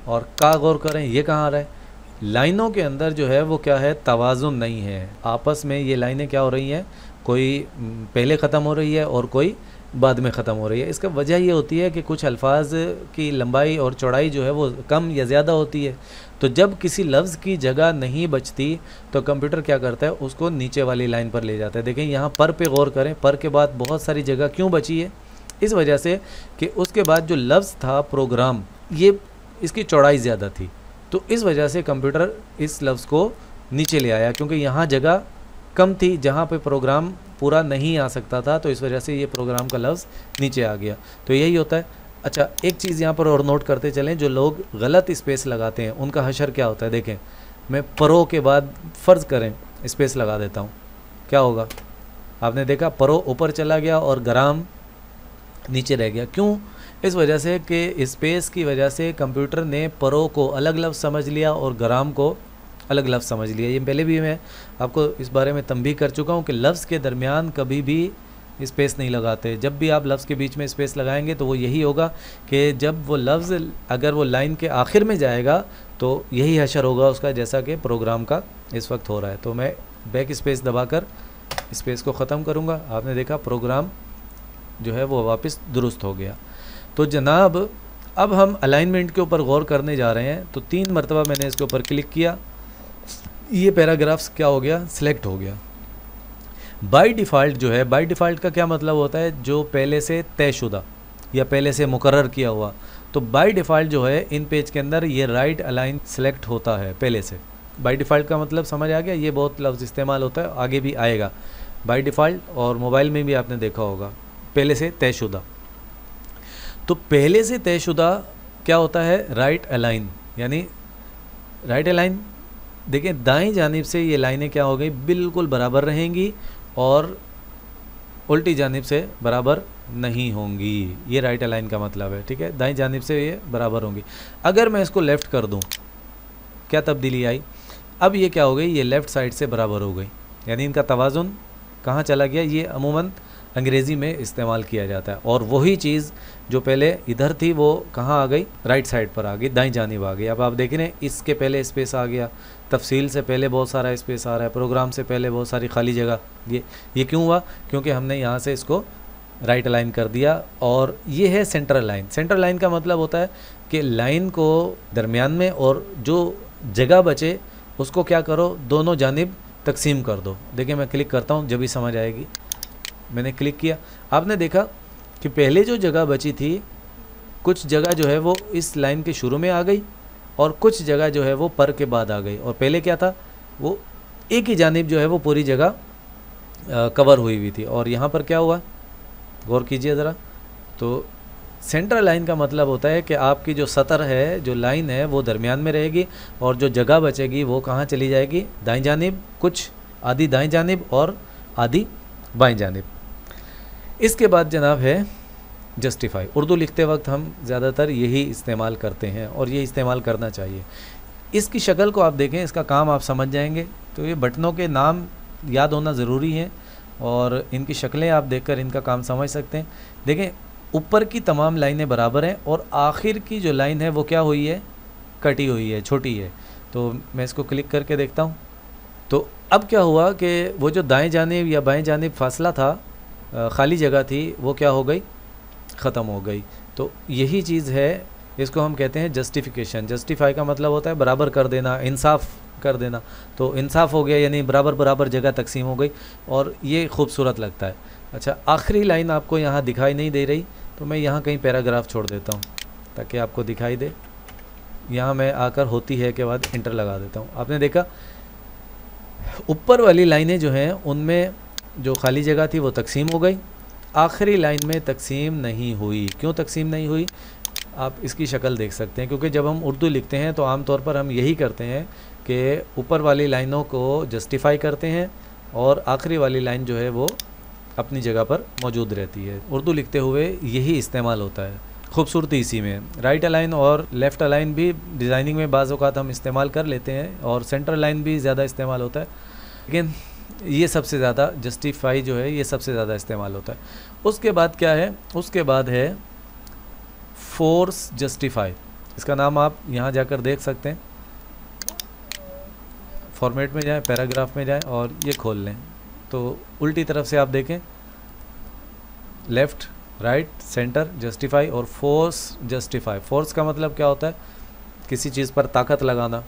S1: और का गौर करें, ये कहाँ आ रहा है। लाइनों के अंदर जो है वो क्या है, तवाज़ुन नहीं है। आपस में ये लाइनें क्या हो रही हैं, कोई पहले ख़त्म हो रही है और कोई बाद में ख़त्म हो रही है। इसका वजह ये होती है कि कुछ अल्फाज की लंबाई और चौड़ाई जो है वो कम या ज़्यादा होती है। तो जब किसी लफ्ज़ की जगह नहीं बचती तो कंप्यूटर क्या करता है, उसको नीचे वाली लाइन पर ले जाता है। देखें यहाँ पर पे गौर करें, पर के बाद बहुत सारी जगह क्यों बची है, इस वजह से कि उसके बाद जो लफ्ज़ था प्रोग्राम, ये इसकी चौड़ाई ज़्यादा थी। तो इस वजह से कंप्यूटर इस लफ्ज़ को नीचे ले आया, क्योंकि यहाँ जगह कम थी जहाँ पे प्रोग्राम पूरा नहीं आ सकता था। तो इस वजह से ये प्रोग्राम का लफ्ज़ नीचे आ गया। तो यही होता है। अच्छा, एक चीज़ यहाँ पर और नोट करते चलें, जो लोग गलत स्पेस लगाते हैं उनका हशर क्या होता है। देखें, मैं परो के बाद फ़र्ज़ करें स्पेस लगा देता हूँ, क्या होगा, आपने देखा परो ऊपर चला गया और ग्राम नीचे रह गया। क्यों, इस वजह से कि स्पेस की वजह से कंप्यूटर ने परो को अलग लफ्ज़ समझ लिया और ग्राम को अलग लफ्ज़ समझ लिया। ये पहले भी मैं आपको इस बारे में तंबीह कर चुका हूँ कि लफ्ज़ के दरमियान कभी भी स्पेस नहीं लगाते। जब भी आप लफ्ज़ के बीच में स्पेस लगाएंगे तो वो यही होगा कि जब वो लफ्ज़ अगर वो लाइन के आखिर में जाएगा तो यही हशर होगा उसका, जैसा कि प्रोग्राम का इस वक्त हो रहा है। तो मैं बैक स्पेस दबाकर स्पेस को ख़त्म करूँगा। आपने देखा प्रोग्राम जो है वो वापस दुरुस्त हो गया। तो जनाब अब हम अलाइनमेंट के ऊपर गौर करने जा रहे हैं। तो 3 मरतबा मैंने इसके ऊपर क्लिक किया, ये पैराग्राफ्स क्या हो गया, सिलेक्ट हो गया। बाय डिफ़ॉल्ट जो है, बाय डिफ़ॉल्ट का क्या मतलब होता है, जो पहले से तयशुदा या पहले से मुकर्रर किया हुआ, तो बाय डिफ़ॉल्ट जो है इन पेज के अंदर ये राइट अलाइन सेलेक्ट होता है पहले से। बाय डिफ़ॉल्ट का मतलब समझ आ गया, ये बहुत लफ्ज़ इस्तेमाल होता है, आगे भी आएगा बाय डिफ़ॉल्ट, और मोबाइल में भी आपने देखा होगा पहले से तयशुदा। तो पहले से तयशुदा क्या होता है, राइट अलाइन, यानी राइट अलाइन देखिए दाएं जानिब से ये लाइनें क्या हो गई, बिल्कुल बराबर रहेंगी और उल्टी जानिब से बराबर नहीं होंगी, ये राइट अलाइन का मतलब है, ठीक है। दाएं जानिब से ये बराबर होंगी। अगर मैं इसको लेफ़्ट कर दूं, क्या तब्दीली आई, अब ये क्या हो गई, ये लेफ़्ट साइड से बराबर हो गई, यानी इनका तवाज़ुन कहाँ चला गया। ये अमूमन अंग्रेज़ी में इस्तेमाल किया जाता है, और वही चीज़ जो पहले इधर थी वो कहाँ आ गई, राइट साइड पर आ गई, दाईं जानिब आ गई। अब आप देख रहे हैं इसके पहले स्पेस आ गया, तफसील से पहले बहुत सारा स्पेस आ रहा है, प्रोग्राम से पहले बहुत सारी खाली जगह। ये क्यों हुआ, क्योंकि हमने यहाँ से इसको राइट अलाइन कर दिया। और ये है सेंटर लाइन। सेंटर लाइन का मतलब होता है कि लाइन को दरमियान में और जो जगह बचे उसको क्या करो, दोनों जानिब तकसीम कर दो। देखिए मैं क्लिक करता हूँ, जब भी समझ आएगी। मैंने क्लिक किया, आपने देखा कि पहले जो जगह बची थी, कुछ जगह जो है वो इस लाइन के शुरू में आ गई और कुछ जगह जो है वो पर के बाद आ गई, और पहले क्या था, वो एक ही जानिब जो है वो पूरी जगह कवर हुई हुई थी। और यहाँ पर क्या हुआ, गौर कीजिए ज़रा। तो सेंटर लाइन का मतलब होता है कि आपकी जो सतर है, जो लाइन है, वो दरमियान में रहेगी और जो जगह बचेगी वो कहाँ चली जाएगी, दाईं जानिब, कुछ आधी दाईं जानिब और आधी बाईं जानिब। इसके बाद जनाब है जस्टिफाई। उर्दू लिखते वक्त हम ज़्यादातर यही इस्तेमाल करते हैं और ये इस्तेमाल करना चाहिए। इसकी शक्ल को आप देखें, इसका काम आप समझ जाएंगे। तो ये बटनों के नाम याद होना ज़रूरी है और इनकी शक्लें आप देखकर इनका काम समझ सकते हैं। देखें ऊपर की तमाम लाइनें बराबर हैं और आखिर की जो लाइन है वो क्या हुई है, कटी हुई है, छोटी है। तो मैं इसको क्लिक करके देखता हूँ। तो अब क्या हुआ कि वो जो दाएं जानिब या बाएं जानिब फासला था, खाली जगह थी, वो क्या हो गई, ख़त्म हो गई। तो यही चीज़ है, इसको हम कहते हैं जस्टिफिकेशन। जस्टिफाई का मतलब होता है बराबर कर देना, इंसाफ कर देना। तो इंसाफ हो गया, यानी बराबर बराबर जगह तकसीम हो गई और ये खूबसूरत लगता है। अच्छा, आखिरी लाइन आपको यहाँ दिखाई नहीं दे रही, तो मैं यहाँ कहीं पैराग्राफ छोड़ देता हूँ ताकि आपको दिखाई दे। यहाँ मैं आकर होती है के बाद इंटर लगा देता हूँ। आपने देखा ऊपर वाली लाइनें जो हैं उनमें जो खाली जगह थी वो तकसीम हो गई, आखिरी लाइन में तकसीम नहीं हुई। क्यों तकसीम नहीं हुई, आप इसकी शक्ल देख सकते हैं। क्योंकि जब हम उर्दू लिखते हैं तो आम तौर पर हम यही करते हैं कि ऊपर वाली लाइनों को जस्टिफाई करते हैं और आखिरी वाली लाइन जो है वो अपनी जगह पर मौजूद रहती है। उर्दू लिखते हुए यही इस्तेमाल होता है। खूबसूरती इसी में। राइट अलाइन और लेफ़्ट अलाइन भी डिज़ाइनिंग में बाज़ औक़ात हम इस्तेमाल कर लेते हैं और सेंटर लाइन भी ज़्यादा इस्तेमाल होता है, लेकिन ये सबसे ज़्यादा जस्टिफाई जो है ये सबसे ज़्यादा इस्तेमाल होता है। उसके बाद क्या है, उसके बाद है फोर्स जस्टिफाई। इसका नाम आप यहाँ जाकर देख सकते हैं। फॉर्मेट में जाएं, पैराग्राफ में जाएं और ये खोल लें। तो उल्टी तरफ से आप देखें, लेफ़्ट, राइट, सेंटर, जस्टिफाई और फोर्स जस्टिफाई। फोर्स का मतलब क्या होता है, किसी चीज़ पर ताकत लगाना।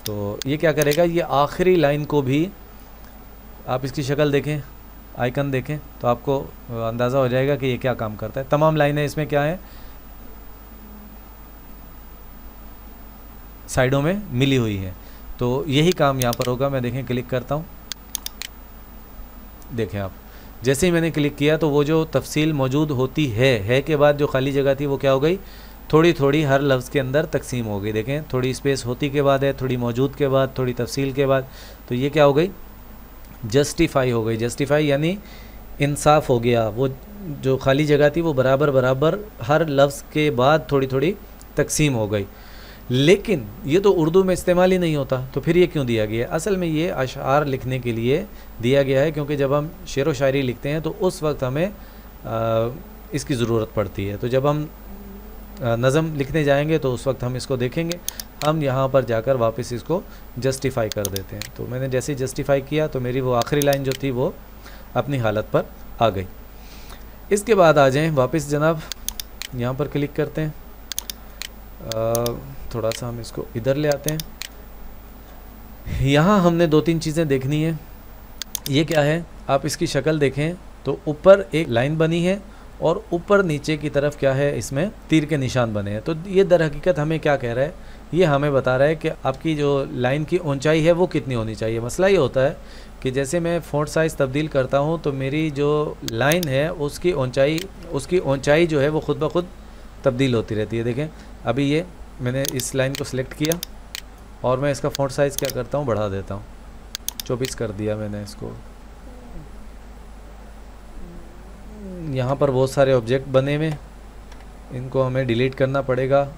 S1: तो ये क्या करेगा, ये आखिरी लाइन को भी, आप इसकी शक्ल देखें, आइकन देखें तो आपको अंदाज़ा हो जाएगा कि ये क्या काम करता है। तमाम लाइनें इसमें क्या हैं, साइडों में मिली हुई हैं। तो यही काम यहाँ पर होगा। मैं देखें क्लिक करता हूँ, देखें आप, जैसे ही मैंने क्लिक किया तो वो जो तफसील मौजूद होती है के बाद जो खाली जगह थी वो क्या हो गई, थोड़ी थोड़ी हर लफ्ज़ के अंदर तकसीम हो गई। देखें थोड़ी स्पेस होती के बाद है, थोड़ी मौजूद के बाद, थोड़ी तफसील के बाद, तो ये क्या हो गई, जस्टिफाई हो गई। जस्टिफाई यानी इंसाफ हो गया। वो जो खाली जगह थी वो बराबर बराबर हर लफ्ज़ के बाद थोड़ी थोड़ी तकसीम हो गई। लेकिन ये तो उर्दू में इस्तेमाल ही नहीं होता, तो फिर ये क्यों दिया गया है? असल में ये अशआर लिखने के लिए दिया गया है, क्योंकि जब हम शेर व शायरी लिखते हैं तो उस वक्त हमें इसकी ज़रूरत पड़ती है। तो जब हम नज़म लिखने जाएंगे तो उस वक्त हम इसको देखेंगे। हम यहाँ पर जाकर वापस इसको जस्टिफाई कर देते हैं। तो मैंने जैसे जस्टिफाई किया तो मेरी वो आखिरी लाइन जो थी वो अपनी हालत पर आ गई। इसके बाद आ जाएं वापस जनाब, यहाँ पर क्लिक करते हैं, थोड़ा सा हम इसको इधर ले आते हैं। यहाँ हमने दो तीन चीज़ें देखनी है। ये क्या है, आप इसकी शक्ल देखें तो ऊपर एक लाइन बनी है और ऊपर नीचे की तरफ क्या है, इसमें तीर के निशान बने हैं। तो ये दर हकीकत हमें क्या कह रहा है, ये हमें बता रहा है कि आपकी जो लाइन की ऊंचाई है वो कितनी होनी चाहिए। मसला ये होता है कि जैसे मैं फ़ॉन्ट साइज़ तब्दील करता हूँ तो मेरी जो लाइन है उसकी ऊंचाई जो है वो ख़ुद ब खुद तब्दील होती रहती है। देखें अभी ये मैंने इस लाइन को सिलेक्ट किया और मैं इसका फ़ॉन्ट साइज़ क्या करता हूँ, बढ़ा देता हूँ, 24 कर दिया मैंने इसको। यहाँ पर बहुत सारे ऑब्जेक्ट बने हुए, इनको हमें डिलीट करना पड़ेगा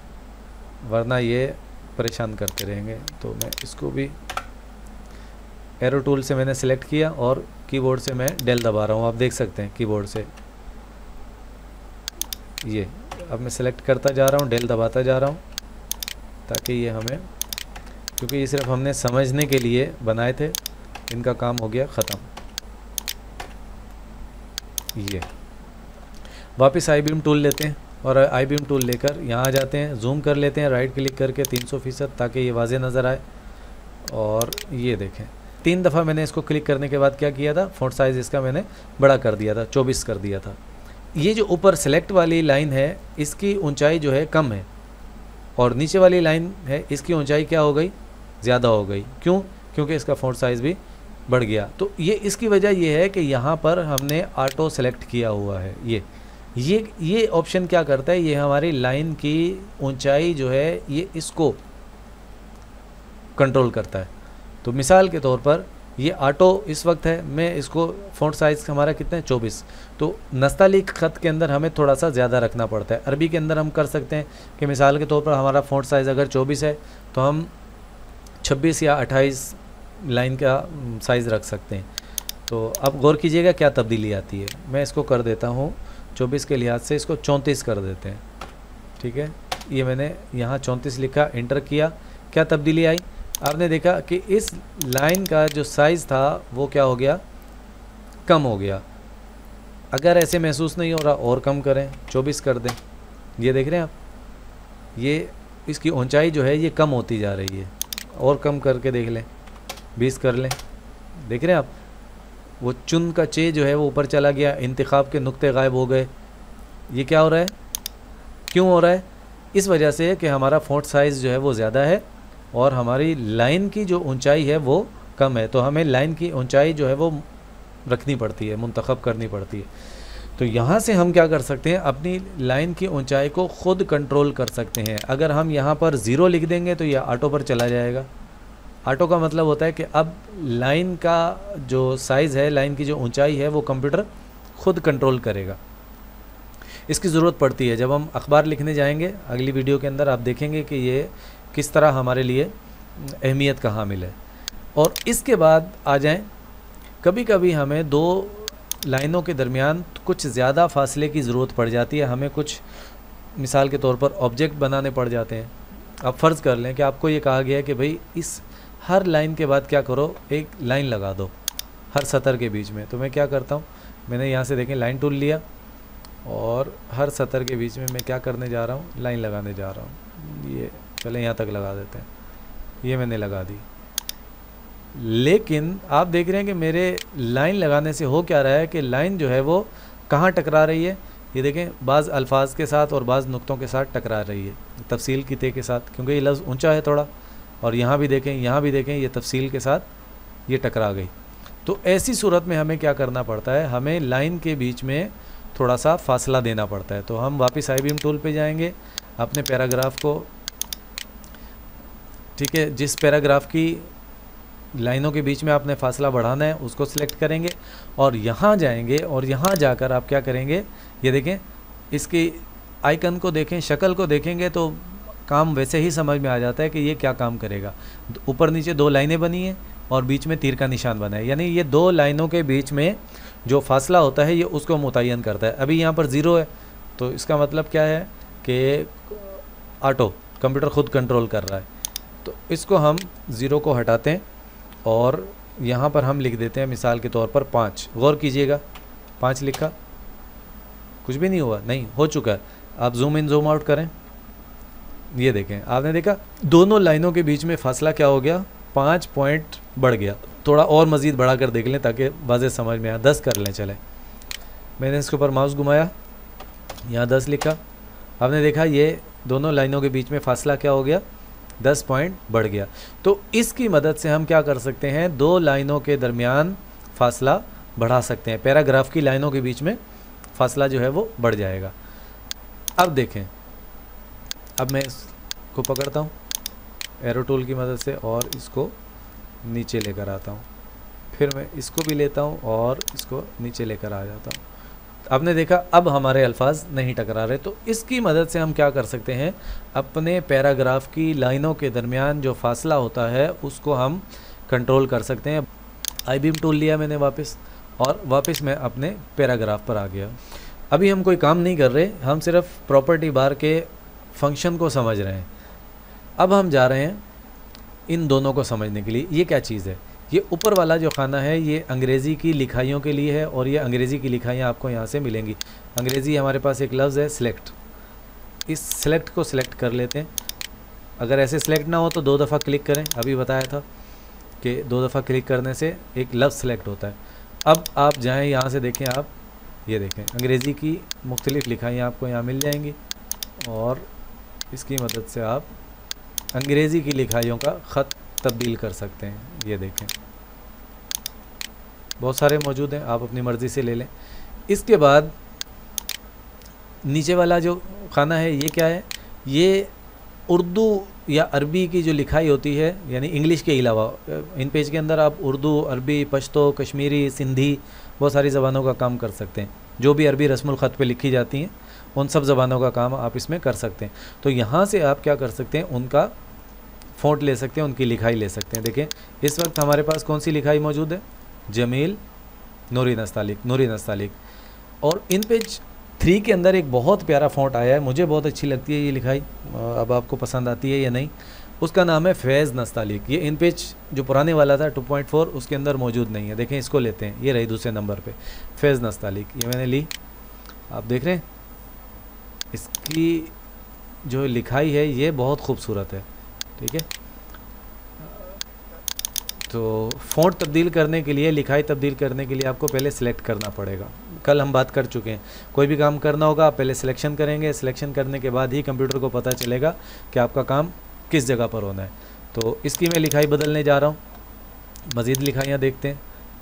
S1: वरना ये परेशान करते रहेंगे। तो मैं इसको भी एरो टूल से मैंने सिलेक्ट किया और कीबोर्ड से मैं डेल दबा रहा हूँ। आप देख सकते हैं कीबोर्ड से ये अब मैं सिलेक्ट करता जा रहा हूँ, डेल दबाता जा रहा हूँ ताकि ये हमें, क्योंकि ये सिर्फ हमने समझने के लिए बनाए थे, इनका काम हो गया ख़त्म। ये वापस आई बीम टूल लेते हैं और आई बीम टूल लेकर यहाँ आ जाते हैं, जूम कर लेते हैं राइट क्लिक करके 300% ताकि ये वाज़े नज़र आए। और ये देखें 3 दफ़ा मैंने इसको क्लिक करने के बाद क्या किया था, फ़ॉन्ट साइज़ इसका मैंने बड़ा कर दिया था, 24 कर दिया था। ये जो ऊपर सेलेक्ट वाली लाइन है इसकी ऊंचाई जो है कम है और नीचे वाली लाइन है इसकी ऊंचाई क्या हो गई, ज़्यादा हो गई। क्यों? क्योंकि इसका फ़ॉन्ट साइज़ भी बढ़ गया। तो ये इसकी वजह ये है कि यहाँ पर हमने ऑटो सेलेक्ट किया हुआ है। ये ऑप्शन क्या करता है, ये हमारी लाइन की ऊंचाई जो है ये इसको कंट्रोल करता है। तो मिसाल के तौर पर ये ऑटो इस वक्त है, मैं इसको फ़ॉन्ट साइज़ हमारा कितना है 24, तो नस्तालिक ख़त के अंदर हमें थोड़ा सा ज़्यादा रखना पड़ता है। अरबी के अंदर हम कर सकते हैं कि मिसाल के तौर पर हमारा फ़ॉन्ट साइज़ अगर 24 है तो हम 26 या 28 लाइन का साइज़ रख सकते हैं। तो अब गौर कीजिएगा क्या तब्दीली आती है। मैं इसको कर देता हूँ 24 के लिहाज से इसको 34 कर देते हैं, ठीक है। ये मैंने यहाँ 34 लिखा, इंटर किया, क्या तब्दीली आई, आपने देखा कि इस लाइन का जो साइज़ था वो क्या हो गया, कम हो गया। अगर ऐसे महसूस नहीं हो रहा और कम करें, 24 कर दें, ये देख रहे हैं आप, ये इसकी ऊंचाई जो है ये कम होती जा रही है। और कम करके देख लें, 20 कर लें, देख रहे हैं आप, वो चुन का चे जो है वो ऊपर चला गया, इंतखाब के नुक्ते गायब हो गए। ये क्या हो रहा है, क्यों हो रहा है? इस वजह से कि हमारा फ़ॉन्ट साइज़ जो है वो ज़्यादा है और हमारी लाइन की जो ऊंचाई है वो कम है। तो हमें लाइन की ऊंचाई जो है वो रखनी पड़ती है, मुंतखब करनी पड़ती है। तो यहाँ से हम क्या कर सकते हैं, अपनी लाइन की ऊंचाई को ख़ुद कंट्रोल कर सकते हैं। अगर हम यहाँ पर 0 लिख देंगे तो यह ऑटो पर चला जाएगा। ऑटो का मतलब होता है कि अब लाइन का जो साइज़ है, लाइन की जो ऊंचाई है वो कंप्यूटर ख़ुद कंट्रोल करेगा। इसकी ज़रूरत पड़ती है जब हम अखबार लिखने जाएंगे। अगली वीडियो के अंदर आप देखेंगे कि ये किस तरह हमारे लिए अहमियत का हामिल है। और इसके बाद आ जाएं, कभी कभी हमें 2 लाइनों के दरमियान कुछ ज़्यादा फासले की ज़रूरत पड़ जाती है। हमें कुछ मिसाल के तौर पर ऑब्जेक्ट बनाने पड़ जाते हैं। आप फ़र्ज़ कर लें कि आपको ये कहा गया है कि भाई इस हर लाइन के बाद क्या करो, एक लाइन लगा दो हर सतर के बीच में। तो मैं क्या करता हूँ, मैंने यहाँ से देखें लाइन टूल लिया और हर सतर के बीच में मैं क्या करने जा रहा हूँ, लाइन लगाने जा रहा हूँ। ये चले यहाँ तक लगा देते हैं, ये मैंने लगा दी। लेकिन आप देख रहे हैं कि मेरे लाइन लगाने से हो क्या रहा है कि लाइन जो है वो कहाँ टकरा रही है, ये देखें, बाज़ अल्फाज के साथ और बाज़ नुक्तों के साथ टकरा रही है, तफसील की ते के साथ, क्योंकि ये लफ्ज़ ऊंचा है थोड़ा। और यहाँ भी देखें, यहाँ भी देखें, ये तफसील के साथ ये टकरा गई। तो ऐसी सूरत में हमें क्या करना पड़ता है, हमें लाइन के बीच में थोड़ा सा फासला देना पड़ता है। तो हम वापस आई बीम टूल पे जाएंगे, अपने पैराग्राफ को, ठीक है, जिस पैराग्राफ की लाइनों के बीच में आपने फासला बढ़ाना है उसको सिलेक्ट करेंगे और यहाँ जाएंगे और यहाँ जाकर आप क्या करेंगे, ये देखें, इसकी आइकन को देखें, शक्ल को देखेंगे तो काम वैसे ही समझ में आ जाता है कि ये क्या काम करेगा। ऊपर नीचे 2 लाइनें बनी हैं और बीच में तीर का निशान बना है, यानी ये 2 लाइनों के बीच में जो फासला होता है ये उसको मुतय्यन करता है। अभी यहाँ पर 0 है तो इसका मतलब क्या है कि ऑटो कंप्यूटर खुद कंट्रोल कर रहा है। तो इसको हम 0 को हटाते हैं और यहाँ पर हम लिख देते हैं मिसाल के तौर पर 5। गौर कीजिएगा, 5 लिखा, कुछ भी नहीं हुआ, नहीं हो चुका है। आप जूम इन जूम आउट करें, ये देखें, आपने देखा दोनों लाइनों के बीच में फासला क्या हो गया, 5 पॉइंट बढ़ गया। थोड़ा और मज़ीद बढ़ा कर देख लें ताकि वाज़े समझ में आए, 10 कर लें। चलें, मैंने इसके ऊपर माउस घुमाया यहाँ 10 लिखा, आपने देखा ये दोनों लाइनों के बीच में फासला क्या हो गया, 10 पॉइंट बढ़ गया। तो इसकी मदद से हम क्या कर सकते हैं, दो लाइनों के दरमियान फासला बढ़ा सकते हैं, पैराग्राफ की लाइनों के बीच में फासला जो है वो बढ़ जाएगा। अब देखें, अब मैं इसको पकड़ता हूँ एरो टूल की मदद से और इसको नीचे लेकर आता हूँ, फिर मैं इसको भी लेता हूँ और इसको नीचे लेकर आ जाता हूँ। आपने देखा अब हमारे अल्फाज नहीं टकरा रहे। तो इसकी मदद से हम क्या कर सकते हैं, अपने पैराग्राफ की लाइनों के दरमियान जो फासला होता है उसको हम कंट्रोल कर सकते हैं। आई बीम टूल लिया मैंने वापस, और वापस मैं अपने पैराग्राफ पर आ गया। अभी हम कोई काम नहीं कर रहे, हम सिर्फ प्रॉपर्टी बार के फंक्शन को समझ रहे हैं। अब हम जा रहे हैं इन दोनों को समझने के लिए। ये क्या चीज़ है, ये ऊपर वाला जो खाना है ये अंग्रेज़ी की लिखाइयों के लिए है, और ये अंग्रेज़ी की लिखाइयाँ आपको यहाँ से मिलेंगी। अंग्रेज़ी हमारे पास एक लफ्ज़ है सिलेक्ट, इस सिलेक्ट को सिलेक्ट कर लेते हैं। अगर ऐसे सिलेक्ट ना हो तो 2 दफ़ा क्लिक करें, अभी बताया था कि 2 दफ़ा क्लिक करने से एक लफ्ज़ सिलेक्ट होता है। अब आप जाएँ यहाँ से, देखें आप, ये देखें अंग्रेज़ी की मुख्तलिफ़ लिखाइयाँ आपको यहाँ मिल जाएंगी, और इसकी मदद से आप अंग्रेज़ी की लिखाइयों का ख़त तब्दील कर सकते हैं। ये देखें बहुत सारे मौजूद हैं, आप अपनी मर्ज़ी से ले लें। इसके बाद नीचे वाला जो खाना है ये क्या है, ये उर्दू या अरबी की जो लिखाई होती है, यानी इंग्लिश के अलावा इन पेज के अंदर आप उर्दू, अरबी, पश्तो, कश्मीरी, सिंधी बहुत सारी ज़बानों का काम कर सकते हैं। जो भी अरबी रस्मुल ख़त पे लिखी जाती हैं उन सब ज़बानों का काम आप इसमें कर सकते हैं। तो यहाँ से आप क्या कर सकते हैं, उनका फ़ॉन्ट ले सकते हैं, उनकी लिखाई ले सकते हैं। देखें इस वक्त हमारे पास कौन सी लिखाई मौजूद है, जमील नूरी नस्तालिक। और इन पेज 3 के अंदर एक बहुत प्यारा फ़ॉन्ट आया है, मुझे बहुत अच्छी लगती है ये लिखाई, अब आपको पसंद आती है या नहीं। उसका नाम है फैज़ नस्तालिक। ये इन पेज जो पुराने वाला था 2.4 उसके अंदर मौजूद नहीं है। देखें इसको लेते हैं, ये रही दूसरे नंबर पे फैज़ नस्तालिक, ये मैंने ली। आप देख रहे हैं इसकी जो लिखाई है ये बहुत खूबसूरत है, ठीक है। तो फ़ॉन्ट तब्दील करने के लिए, लिखाई तब्दील करने के लिए आपको पहले सिलेक्ट करना पड़ेगा। कल हम बात कर चुके हैं, कोई भी काम करना होगा आप पहले सिलेक्शन करेंगे, सिलेक्शन करने के बाद ही कंप्यूटर को पता चलेगा कि आपका काम किस जगह पर होना है। तो इसकी मैं लिखाई बदलने जा रहा हूँ। मज़ीद लिखाइयाँ देखते हैं।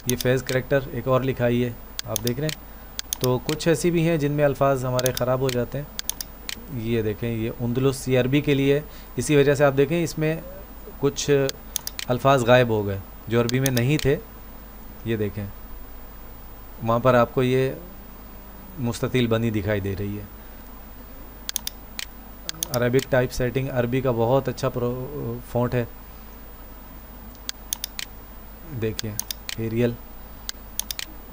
S1: ये फेज़ करैक्टर एक और लिखाई है, आप देख रहे हैं। तो कुछ ऐसी भी हैं जिनमें अल्फाज हमारे ख़राब हो जाते हैं। ये देखें, ये उंदलुस, ये अरबी के लिए, इसी वजह से आप देखें इसमें कुछ अल्फाज गायब हो गए जो अरबी में नहीं थे। ये देखें वहाँ पर आपको ये मुस्ततिल बनी दिखाई दे रही है। अरबिक टाइप सेटिंग, अरबी का बहुत अच्छा फ़ॉन्ट है। देखिए एरियल।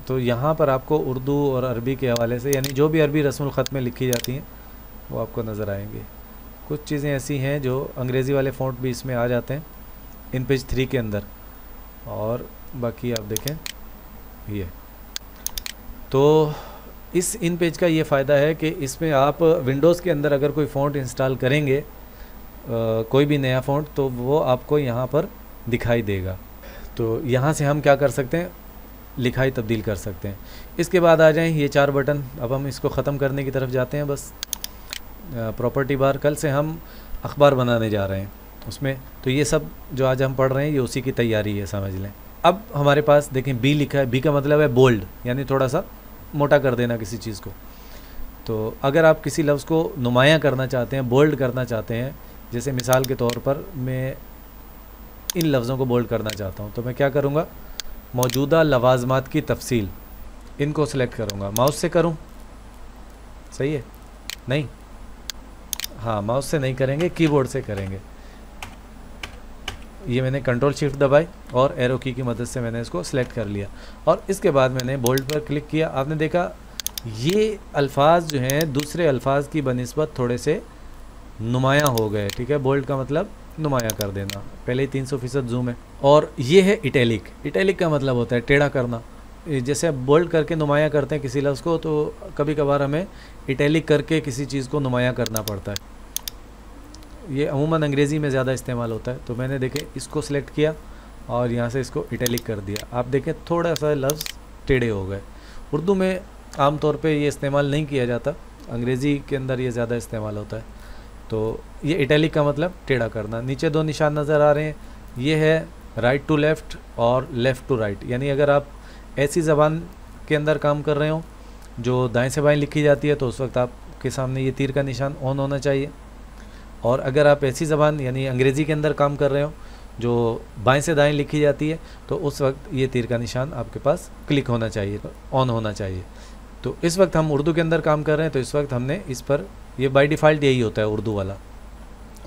S1: तो यहाँ पर आपको उर्दू और अरबी के हवाले से, यानी जो भी अरबी रस्मुल ख़त में लिखी जाती हैं वो आपको नज़र आएंगे। कुछ चीज़ें ऐसी हैं जो अंग्रेज़ी वाले फ़ॉन्ट भी इसमें आ जाते हैं इन पेज 3 के अंदर, और बाकी आप देखें ये। तो इस इन पेज का ये फ़ायदा है कि इसमें आप विंडोज़ के अंदर अगर कोई फ़ॉन्ट इंस्टॉल करेंगे, कोई भी नया फ़ॉन्ट, तो वो आपको यहाँ पर दिखाई देगा। तो यहाँ से हम क्या कर सकते हैं, लिखाई तब्दील कर सकते हैं। इसके बाद आ जाएं ये 4 बटन। अब हम इसको ख़त्म करने की तरफ जाते हैं। बस प्रॉपर्टी बार, कल से हम अखबार बनाने जा रहे हैं उसमें। तो ये सब जो आज हम पढ़ रहे हैं ये उसी की तैयारी है, समझ लें। अब हमारे पास देखें बी लिखा है। बी का मतलब है बोल्ड, यानी थोड़ा सा मोटा कर देना किसी चीज़ को। तो अगर आप किसी लफ्ज़ को नुमायाँ करना चाहते हैं, बोल्ड करना चाहते हैं, जैसे मिसाल के तौर पर मैं इन लफ्ज़ों को बोल्ड करना चाहता हूँ, तो मैं क्या करूँगा, मौजूदा लवाज़मात की तफसील, इनको सेलेक्ट करूँगा। माउस से करूँ, सही है? नहीं, हाँ माउस से नहीं करेंगे, कीबोर्ड से करेंगे। ये मैंने कंट्रोल शिफ्ट दबाई और एरो की मदद से मैंने इसको सेलेक्ट कर लिया, और इसके बाद मैंने बोल्ड पर क्लिक किया। आपने देखा ये अल्फाज जो हैं दूसरे अल्फाज की बनिस्बत थोड़े से नुमायाँ हो गए, ठीक है। बोल्ड का मतलब नुमायाँ कर देना, पहले ही 300% जूम है। और ये है इटैलिक। इटैलिक का मतलब होता है टेढ़ा करना। जैसे आप बोल्ड करके नुमायाँ करते हैं किसी लफ्ज़ को, तो कभी कभार हमें इटैलिक करके किसी चीज़ को नुमायाँ करना पड़ता है। ये अमूमन अंग्रेज़ी में ज़्यादा इस्तेमाल होता है। तो मैंने देखें इसको सिलेक्ट किया और यहाँ से इसको इटैलिक कर दिया। आप देखें थोड़ा सा लफ्ज़ टेढ़े हो गए। उर्दू में आम तौर पे ये इस्तेमाल नहीं किया जाता, अंग्रेज़ी के अंदर ये ज़्यादा इस्तेमाल होता है। तो ये इटैलिक का मतलब टेढ़ा करना। नीचे 2 निशान नज़र आ रहे हैं, ये है राइट टू लेफ़्ट और लेफ़्ट टू राइट। यानी अगर आप ऐसी ज़बान के अंदर काम कर रहे हो जो दाएं से बाएं लिखी जाती है तो उस वक्त आपके सामने ये तीर का निशान ऑन होना चाहिए। और अगर आप ऐसी ज़बान यानी अंग्रेज़ी के अंदर काम कर रहे हो जो बाएं से दाएं लिखी जाती है तो उस वक्त ये तीर का निशान आपके पास क्लिक होना चाहिए, ऑन होना चाहिए। तो इस वक्त हम उर्दू के अंदर काम कर रहे हैं तो इस वक्त हमने इस पर, ये बाय डिफ़ॉल्ट यही होता है उर्दू वाला।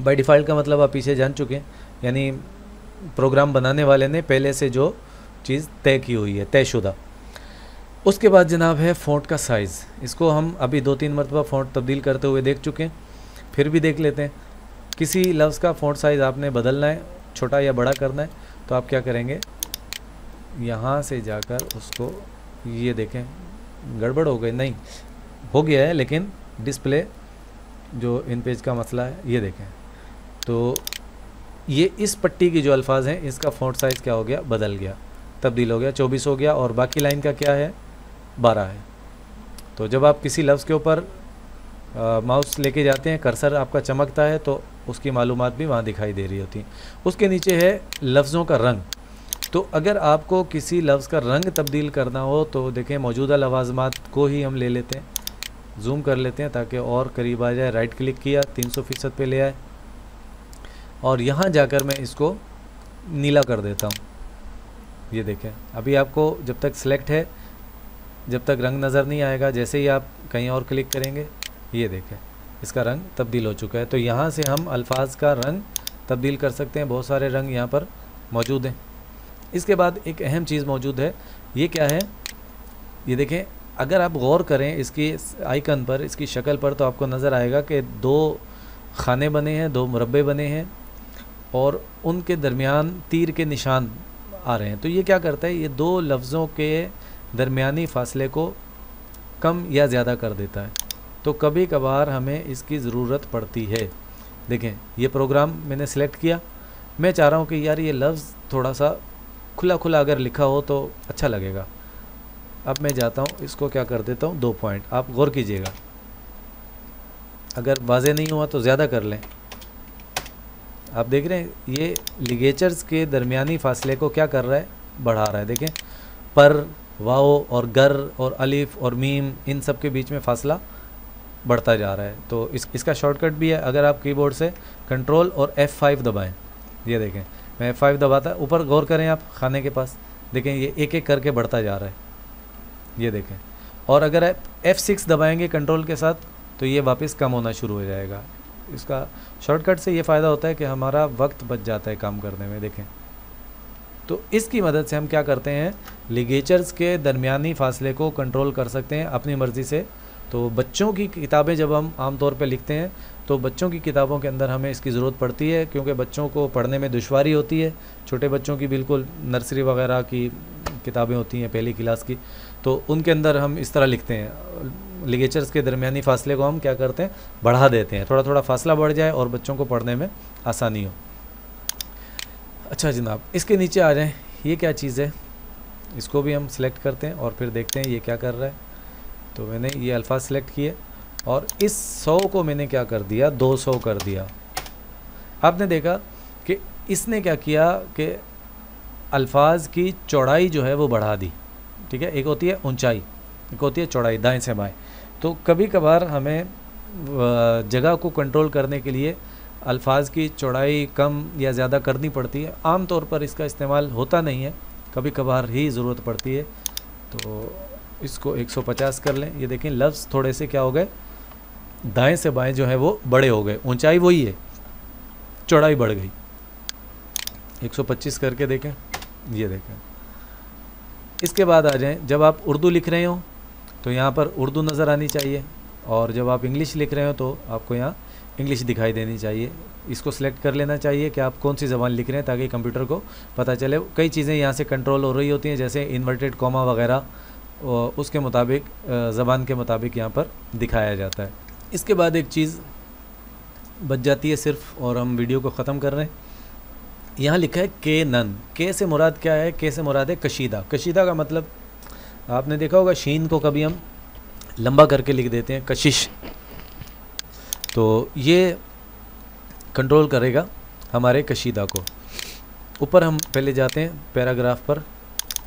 S1: बाय डिफ़ॉल्ट का मतलब आप पीछे जान चुके हैं, यानी प्रोग्राम बनाने वाले ने पहले से जो चीज़ तय की हुई है, तयशुदा। उसके बाद जनाब है फ़ॉन्ट का साइज़। इसको हम अभी 2-3 मरतबा फ़ॉन्ट तब्दील करते हुए देख चुके हैं, फिर भी देख लेते हैं। किसी लफ्ज़ का फ़ॉन्ट साइज़ आपने बदलना है, छोटा या बड़ा करना है, तो आप क्या करेंगे, यहाँ से जाकर उसको, ये देखें गड़बड़ हो गई, नहीं हो गया है लेकिन डिस्प्ले जो इन पेज का मसला है, ये देखें। तो ये इस पट्टी की जो अल्फाज हैं इसका फ़ॉन्ट साइज़ क्या हो गया, बदल गया, तब्दील हो गया, 24 हो गया। और बाकी लाइन का क्या है, 12 है। तो जब आप किसी लफ्ज़ के ऊपर माउस लेके जाते हैं, कर्सर आपका चमकता है तो उसकी मालूमात भी वहाँ दिखाई दे रही होती हैं। उसके नीचे है लफ्ज़ों का रंग। तो अगर आपको किसी लफ्ज़ का रंग तब्दील करना हो तो देखें, मौजूदा लवाज़मात को ही हम ले लेते हैं, जूम कर लेते हैं ताकि और करीब आ जाए। राइट क्लिक किया, 300% पे ले आए और यहाँ जाकर मैं इसको नीला कर देता हूँ। ये देखें, अभी आपको जब तक सिलेक्ट है, जब तक रंग नज़र नहीं आएगा, जैसे ही आप कहीं और क्लिक करेंगे, ये देखें इसका रंग तब्दील हो चुका है। तो यहाँ से हम अल्फाज का रंग तब्दील कर सकते हैं, बहुत सारे रंग यहाँ पर मौजूद हैं। इसके बाद एक अहम चीज़ मौजूद है, ये क्या है, ये देखें, अगर आप गौर करें इसकी आइकन पर, इसकी शक्ल पर, तो आपको नज़र आएगा कि 2 खाने बने हैं, 2 मुरब्बे बने हैं और उनके दरमियान तीर के निशान आ रहे हैं। तो ये क्या करता है, ये 2 लफ्ज़ों के दरमियानी फ़ासले को कम या ज़्यादा कर देता है। तो कभी कभार हमें इसकी ज़रूरत पड़ती है। देखें, ये प्रोग्राम मैंने सेलेक्ट किया, मैं चाह रहा हूँ कि यार ये लफ्ज़ थोड़ा सा खुला खुला अगर लिखा हो तो अच्छा लगेगा। अब मैं जाता हूँ, इसको क्या कर देता हूँ, 2 पॉइंट। आप गौर कीजिएगा, अगर वाज़े नहीं हुआ तो ज़्यादा कर लें। आप देख रहे हैं ये लिगेचर्स के दरमियानी फ़ासले को क्या कर रहा है, बढ़ा रहा है। देखें, पर, वाओ और गर और अलिफ और मीम, इन सब के बीच में फ़ासला बढ़ता जा रहा है। तो इसका शॉर्टकट भी है, अगर आप कीबोर्ड से कंट्रोल और F5 दबाएं, ये देखें मैं F5 दबाता, ऊपर गौर करें आप खाने के पास, देखें ये एक एक करके बढ़ता जा रहा है, ये देखें। और अगर आप F6 दबाएंगे कंट्रोल के साथ तो ये वापस कम होना शुरू हो जाएगा। इसका शॉर्टकट से ये फ़ायदा होता है कि हमारा वक्त बच जाता है काम करने में। देखें, तो इसकी मदद से हम क्या करते हैं, लिगेचर्स के दरमियानी फ़ासले को कंट्रोल कर सकते हैं अपनी मर्ज़ी से। तो बच्चों की किताबें जब हम आम तौर पे लिखते हैं तो बच्चों की किताबों के अंदर हमें इसकी ज़रूरत पड़ती है, क्योंकि बच्चों को पढ़ने में दुश्वारी होती है। छोटे बच्चों की बिल्कुल नर्सरी वगैरह की किताबें होती हैं, पहली क्लास की, तो उनके अंदर हम इस तरह लिखते हैं। लिगेचर्स के दरमियानी फ़ासले को हम क्या करते हैं, बढ़ा देते हैं, थोड़ा थोड़ा फ़ासला बढ़ जाए और बच्चों को पढ़ने में आसानी हो। अच्छा जनाब, इसके नीचे आ जाएँ, ये क्या चीज़ है, इसको भी हम सिलेक्ट करते हैं और फिर देखते हैं ये क्या कर रहा है। तो मैंने ये अल्फाज सेलेक्ट किए और इस 100 को मैंने क्या कर दिया, 200 कर दिया। आपने देखा कि इसने क्या किया कि अल्फाज की चौड़ाई जो है वो बढ़ा दी। ठीक है, एक होती है ऊंचाई, एक होती है चौड़ाई, दाएं से बाएं। तो कभी कभार हमें जगह को कंट्रोल करने के लिए अल्फाज की चौड़ाई कम या ज़्यादा करनी पड़ती है। आम तौर पर इसका इस्तेमाल होता नहीं है, कभी कभार ही ज़रूरत पड़ती है। तो इसको 150 कर लें। ये देखें लफ्ज़ थोड़े से क्या हो गए, दाएं से बाएं जो है वो बड़े हो गए, ऊंचाई वही है, चौड़ाई बढ़ गई। 125 करके देखें, ये देखें। इसके बाद आ जाएं, जब आप उर्दू लिख रहे हो तो यहाँ पर उर्दू नज़र आनी चाहिए, और जब आप इंग्लिश लिख रहे हो तो आपको यहाँ इंग्लिश दिखाई देनी चाहिए। इसको सिलेक्ट कर लेना चाहिए कि आप कौन सी ज़बान लिख रहे हैं, ताकि कंप्यूटर को पता चले। कई चीज़ें यहाँ से कंट्रोल हो रही होती हैं, जैसे इन्वर्टेड कॉमा वगैरह, उसके मुताबिक ज़बान के मुताबिक यहाँ पर दिखाया जाता है। इसके बाद एक चीज़ बच जाती है सिर्फ, और हम वीडियो को ख़त्म कर रहे हैं। यहाँ लिखा है के नन। के से मुराद क्या है, के से मुराद है कशीदा। कशीदा का मतलब आपने देखा होगा, शीन को कभी हम लंबा करके लिख देते हैं, कशिश, तो ये कंट्रोल करेगा हमारे कशीदा को। ऊपर हम पहले जाते हैं पैराग्राफ पर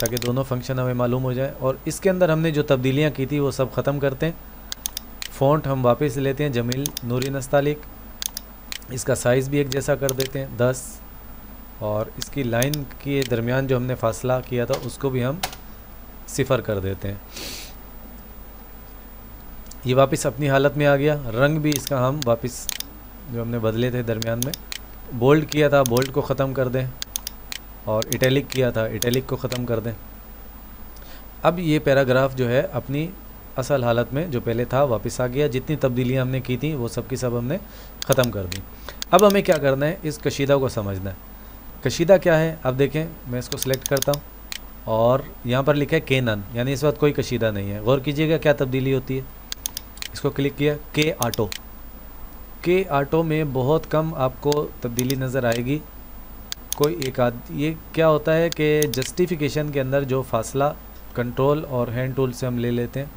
S1: ताकि दोनों फंक्शन हमें मालूम हो जाए, और इसके अंदर हमने जो तब्दीलियाँ की थी वो सब ख़त्म करते हैं। फ़ॉन्ट हम वापस लेते हैं जमील नूरी नस्तालिक, इसका साइज़ भी एक जैसा कर देते हैं 10, और इसकी लाइन के दरमियान जो हमने फासला किया था उसको भी हम 0 कर देते हैं। ये वापस अपनी हालत में आ गया। रंग भी इसका हम वापस जो हमने बदले थे दरमियान में, बोल्ड किया था बोल्ड को ख़त्म कर दें, और इटैलिक किया था इटैलिक को ख़त्म कर दें। अब ये पैराग्राफ जो है अपनी असल हालत में जो पहले था वापस आ गया। जितनी तब्दीलियाँ हमने की थी वो सब की सब हमने ख़त्म कर दी। अब हमें क्या करना है, इस कशीदा को समझना है। कशीदा क्या है, अब देखें मैं इसको सिलेक्ट करता हूँ और यहाँ पर लिखा है के नन, यानी इस वक्त कोई कशीदा नहीं है। गौर कीजिएगा क्या तब्दीली होती है। इसको क्लिक किया, के ऑटो, के ऑटो में बहुत कम आपको तब्दीली नज़र आएगी, कोई एक आध। ये क्या होता है कि जस्टिफिकेशन के अंदर जो फासला कंट्रोल और हैंड टूल से हम ले लेते हैं,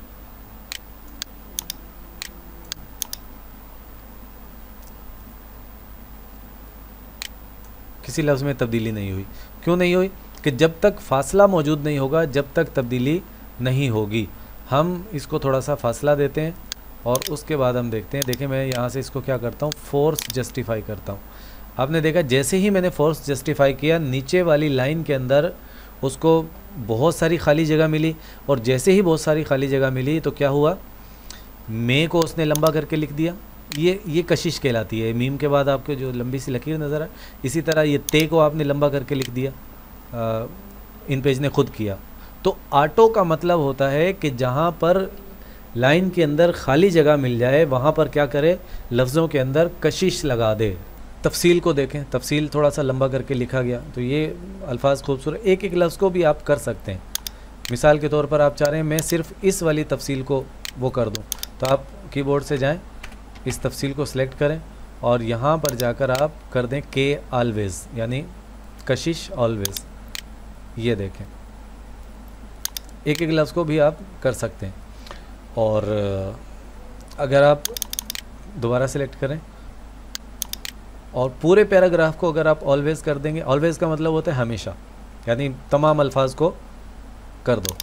S1: किसी लफ्ज़ में तब्दीली नहीं हुई। क्यों नहीं हुई? कि जब तक फासला मौजूद नहीं होगा जब तक तब्दीली नहीं होगी। हम इसको थोड़ा सा फासला देते हैं और उसके बाद हम देखते हैं। देखें मैं यहाँ से इसको क्या करता हूँ, फोर्स जस्टिफाई करता हूँ। आपने देखा जैसे ही मैंने फोर्स जस्टिफाई किया नीचे वाली लाइन के अंदर उसको बहुत सारी खाली जगह मिली, और जैसे ही बहुत सारी खाली जगह मिली तो क्या हुआ, मे को उसने लंबा करके लिख दिया। ये कशिश कहलाती है। मीम के बाद आपको जो लंबी सी लकीर नज़र आए, इसी तरह ये ते को आपने लंबा करके लिख दिया, इन पेज ने खुद किया। तो ऑटो का मतलब होता है कि जहाँ पर लाइन के अंदर खाली जगह मिल जाए वहाँ पर क्या करे, लफ्ज़ों के अंदर कशिश लगा दे। तफसील को देखें, तफसील थोड़ा सा लंबा करके लिखा गया, तो ये अल्फाज खूबसूरत, एक एक लफ्ज़ को भी आप कर सकते हैं। मिसाल के तौर पर आप चाह रहे हैं मैं सिर्फ इस वाली तफसील को वो कर दूं, तो आप कीबोर्ड से जाएं, इस तफसील को सिलेक्ट करें और यहाँ पर जाकर आप कर दें के ऑलवेज़, यानी कशिश ऑलवेज़। ये देखें एक एक लफ्ज़ को भी आप कर सकते हैं। और अगर आप दोबारा सिलेक्ट करें और पूरे पैराग्राफ को अगर आप ऑलवेज़ कर देंगे, ऑलवेज़ का मतलब होता है हमेशा, यानी तमाम अल्फाज को कर दो।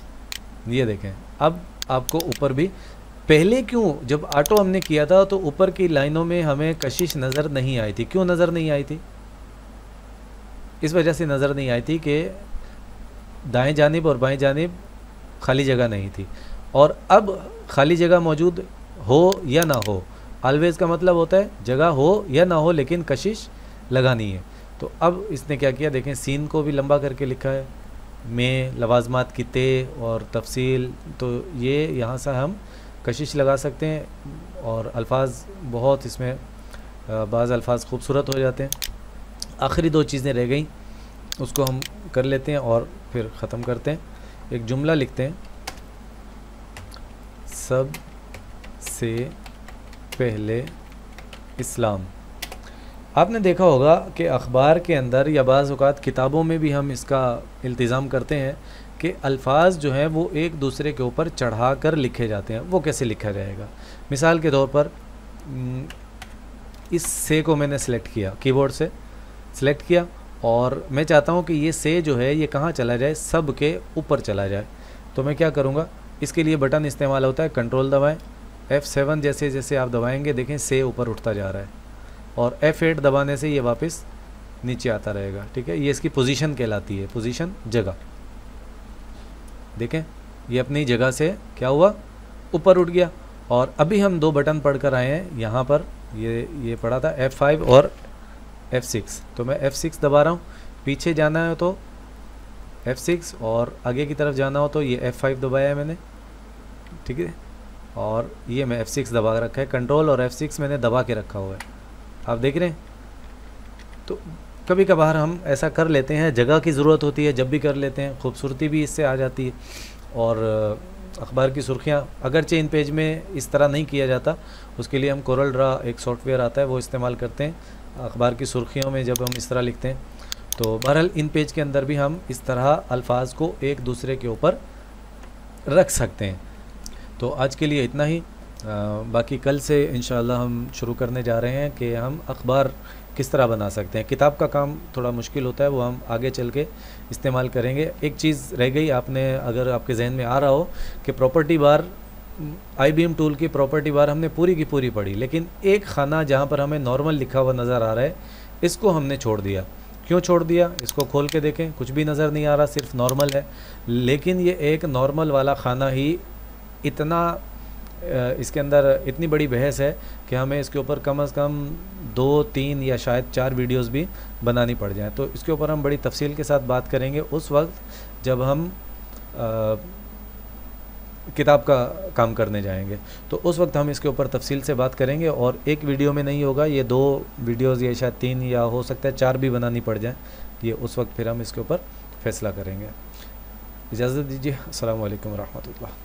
S1: ये देखें अब आपको ऊपर भी, पहले क्यों जब ऑटो हमने किया था तो ऊपर की लाइनों में हमें कशिश नज़र नहीं आई थी। क्यों नज़र नहीं आई थी? इस वजह से नज़र नहीं आई थी कि दाएं जानिब और बाएं जानिब खाली जगह नहीं थी। और अब खाली जगह मौजूद हो या ना हो, ऑलवेज़ का मतलब होता है जगह हो या ना हो लेकिन कशिश लगानी है। तो अब इसने क्या किया, देखें सीन को भी लंबा करके लिखा है, में लवाजमात की ते और तफसील, तो ये यहाँ से हम कशिश लगा सकते हैं और अल्फाज बहुत इसमें बाज़ अल्फाज खूबसूरत हो जाते हैं। आखिरी दो चीज़ें रह गई, उसको हम कर लेते हैं और फिर ख़त्म करते हैं। एक जुमला लिखते हैं, सब से पहले इस्लाम। आपने देखा होगा कि अखबार के अंदर या बाज़ औक़ात किताबों में भी हम इसका इल्तिज़ाम करते हैं कि अल्फाज जो हैं वो एक दूसरे के ऊपर चढ़ा कर लिखे जाते हैं। वो कैसे लिखा जाएगा? मिसाल के तौर पर इस से को मैंने सेलेक्ट किया, कीबोर्ड से सेलेक्ट किया और मैं चाहता हूँ कि ये से जो है ये कहाँ चला जाए, सब के ऊपर चला जाए। तो मैं क्या करूँगा, इसके लिए बटन इस्तेमाल होता है, कंट्रोल दबाएं, F7 जैसे जैसे आप दबाएंगे देखें से ऊपर उठता जा रहा है, और F8 दबाने से ये वापस नीचे आता रहेगा। ठीक है, ये इसकी पोजीशन कहलाती है, पोजीशन जगह। देखें ये अपनी जगह से क्या हुआ, ऊपर उठ गया। और अभी हम दो बटन पढ़कर आए हैं, यहाँ पर ये पढ़ा था F5 और F6, तो मैं F6 दबा रहा हूँ। पीछे जाना है तो F6 और आगे की तरफ जाना हो तो ये F5 दबाया है मैंने। ठीक है, और ये मैं F6 दबा रखा है, कंट्रोल और F6 मैंने दबा के रखा हुआ है, आप देख रहे हैं। तो कभी कभार हम ऐसा कर लेते हैं, जगह की ज़रूरत होती है, जब भी कर लेते हैं खूबसूरती भी इससे आ जाती है। और अखबार की सुर्खियाँ अगरचे इन पेज में इस तरह नहीं किया जाता, उसके लिए हम कोरल ड्रा एक सॉफ्टवेयर आता है वो इस्तेमाल करते हैं अखबार की सुर्खियों में जब हम इस तरह लिखते हैं। तो बहरहाल इन पेज के अंदर भी हम इस तरह अल्फाज को एक दूसरे के ऊपर रख सकते हैं। तो आज के लिए इतना ही। बाकी कल से इंशाअल्लाह हम शुरू करने जा रहे हैं कि हम अखबार किस तरह बना सकते हैं। किताब का काम थोड़ा मुश्किल होता है, वो हम आगे चल के इस्तेमाल करेंगे। एक चीज़ रह गई, आपने अगर आपके जहन में आ रहा हो कि प्रॉपर्टी बार, IBM टूल की प्रॉपर्टी बार हमने पूरी की पूरी पढ़ी, लेकिन एक खाना जहाँ पर हमें नॉर्मल लिखा हुआ नज़र आ रहा है, इसको हमने छोड़ दिया। क्यों छोड़ दिया? इसको खोल के देखें, कुछ भी नज़र नहीं आ रहा, सिर्फ नॉर्मल है। लेकिन ये एक नॉर्मल वाला खाना ही इतना इसके अंदर इतनी बड़ी बहस है कि हमें इसके ऊपर कम से कम 2, 3 या शायद 4 वीडियोस भी बनानी पड़ जाएं। तो इसके ऊपर हम बड़ी तफसील के साथ बात करेंगे उस वक्त जब हम किताब का काम करने जाएंगे, तो उस वक्त हम इसके ऊपर तफसील से बात करेंगे। और एक वीडियो में नहीं होगा, ये 2 वीडियोस या शायद 3 या हो सकता है 4 भी बनानी पड़ जाए। ये उस वक्त फिर हम इसके ऊपर फ़ैसला करेंगे। इजाज़त दीजिए। अस्सलामु अलैकुम व रहमतुल्लाह।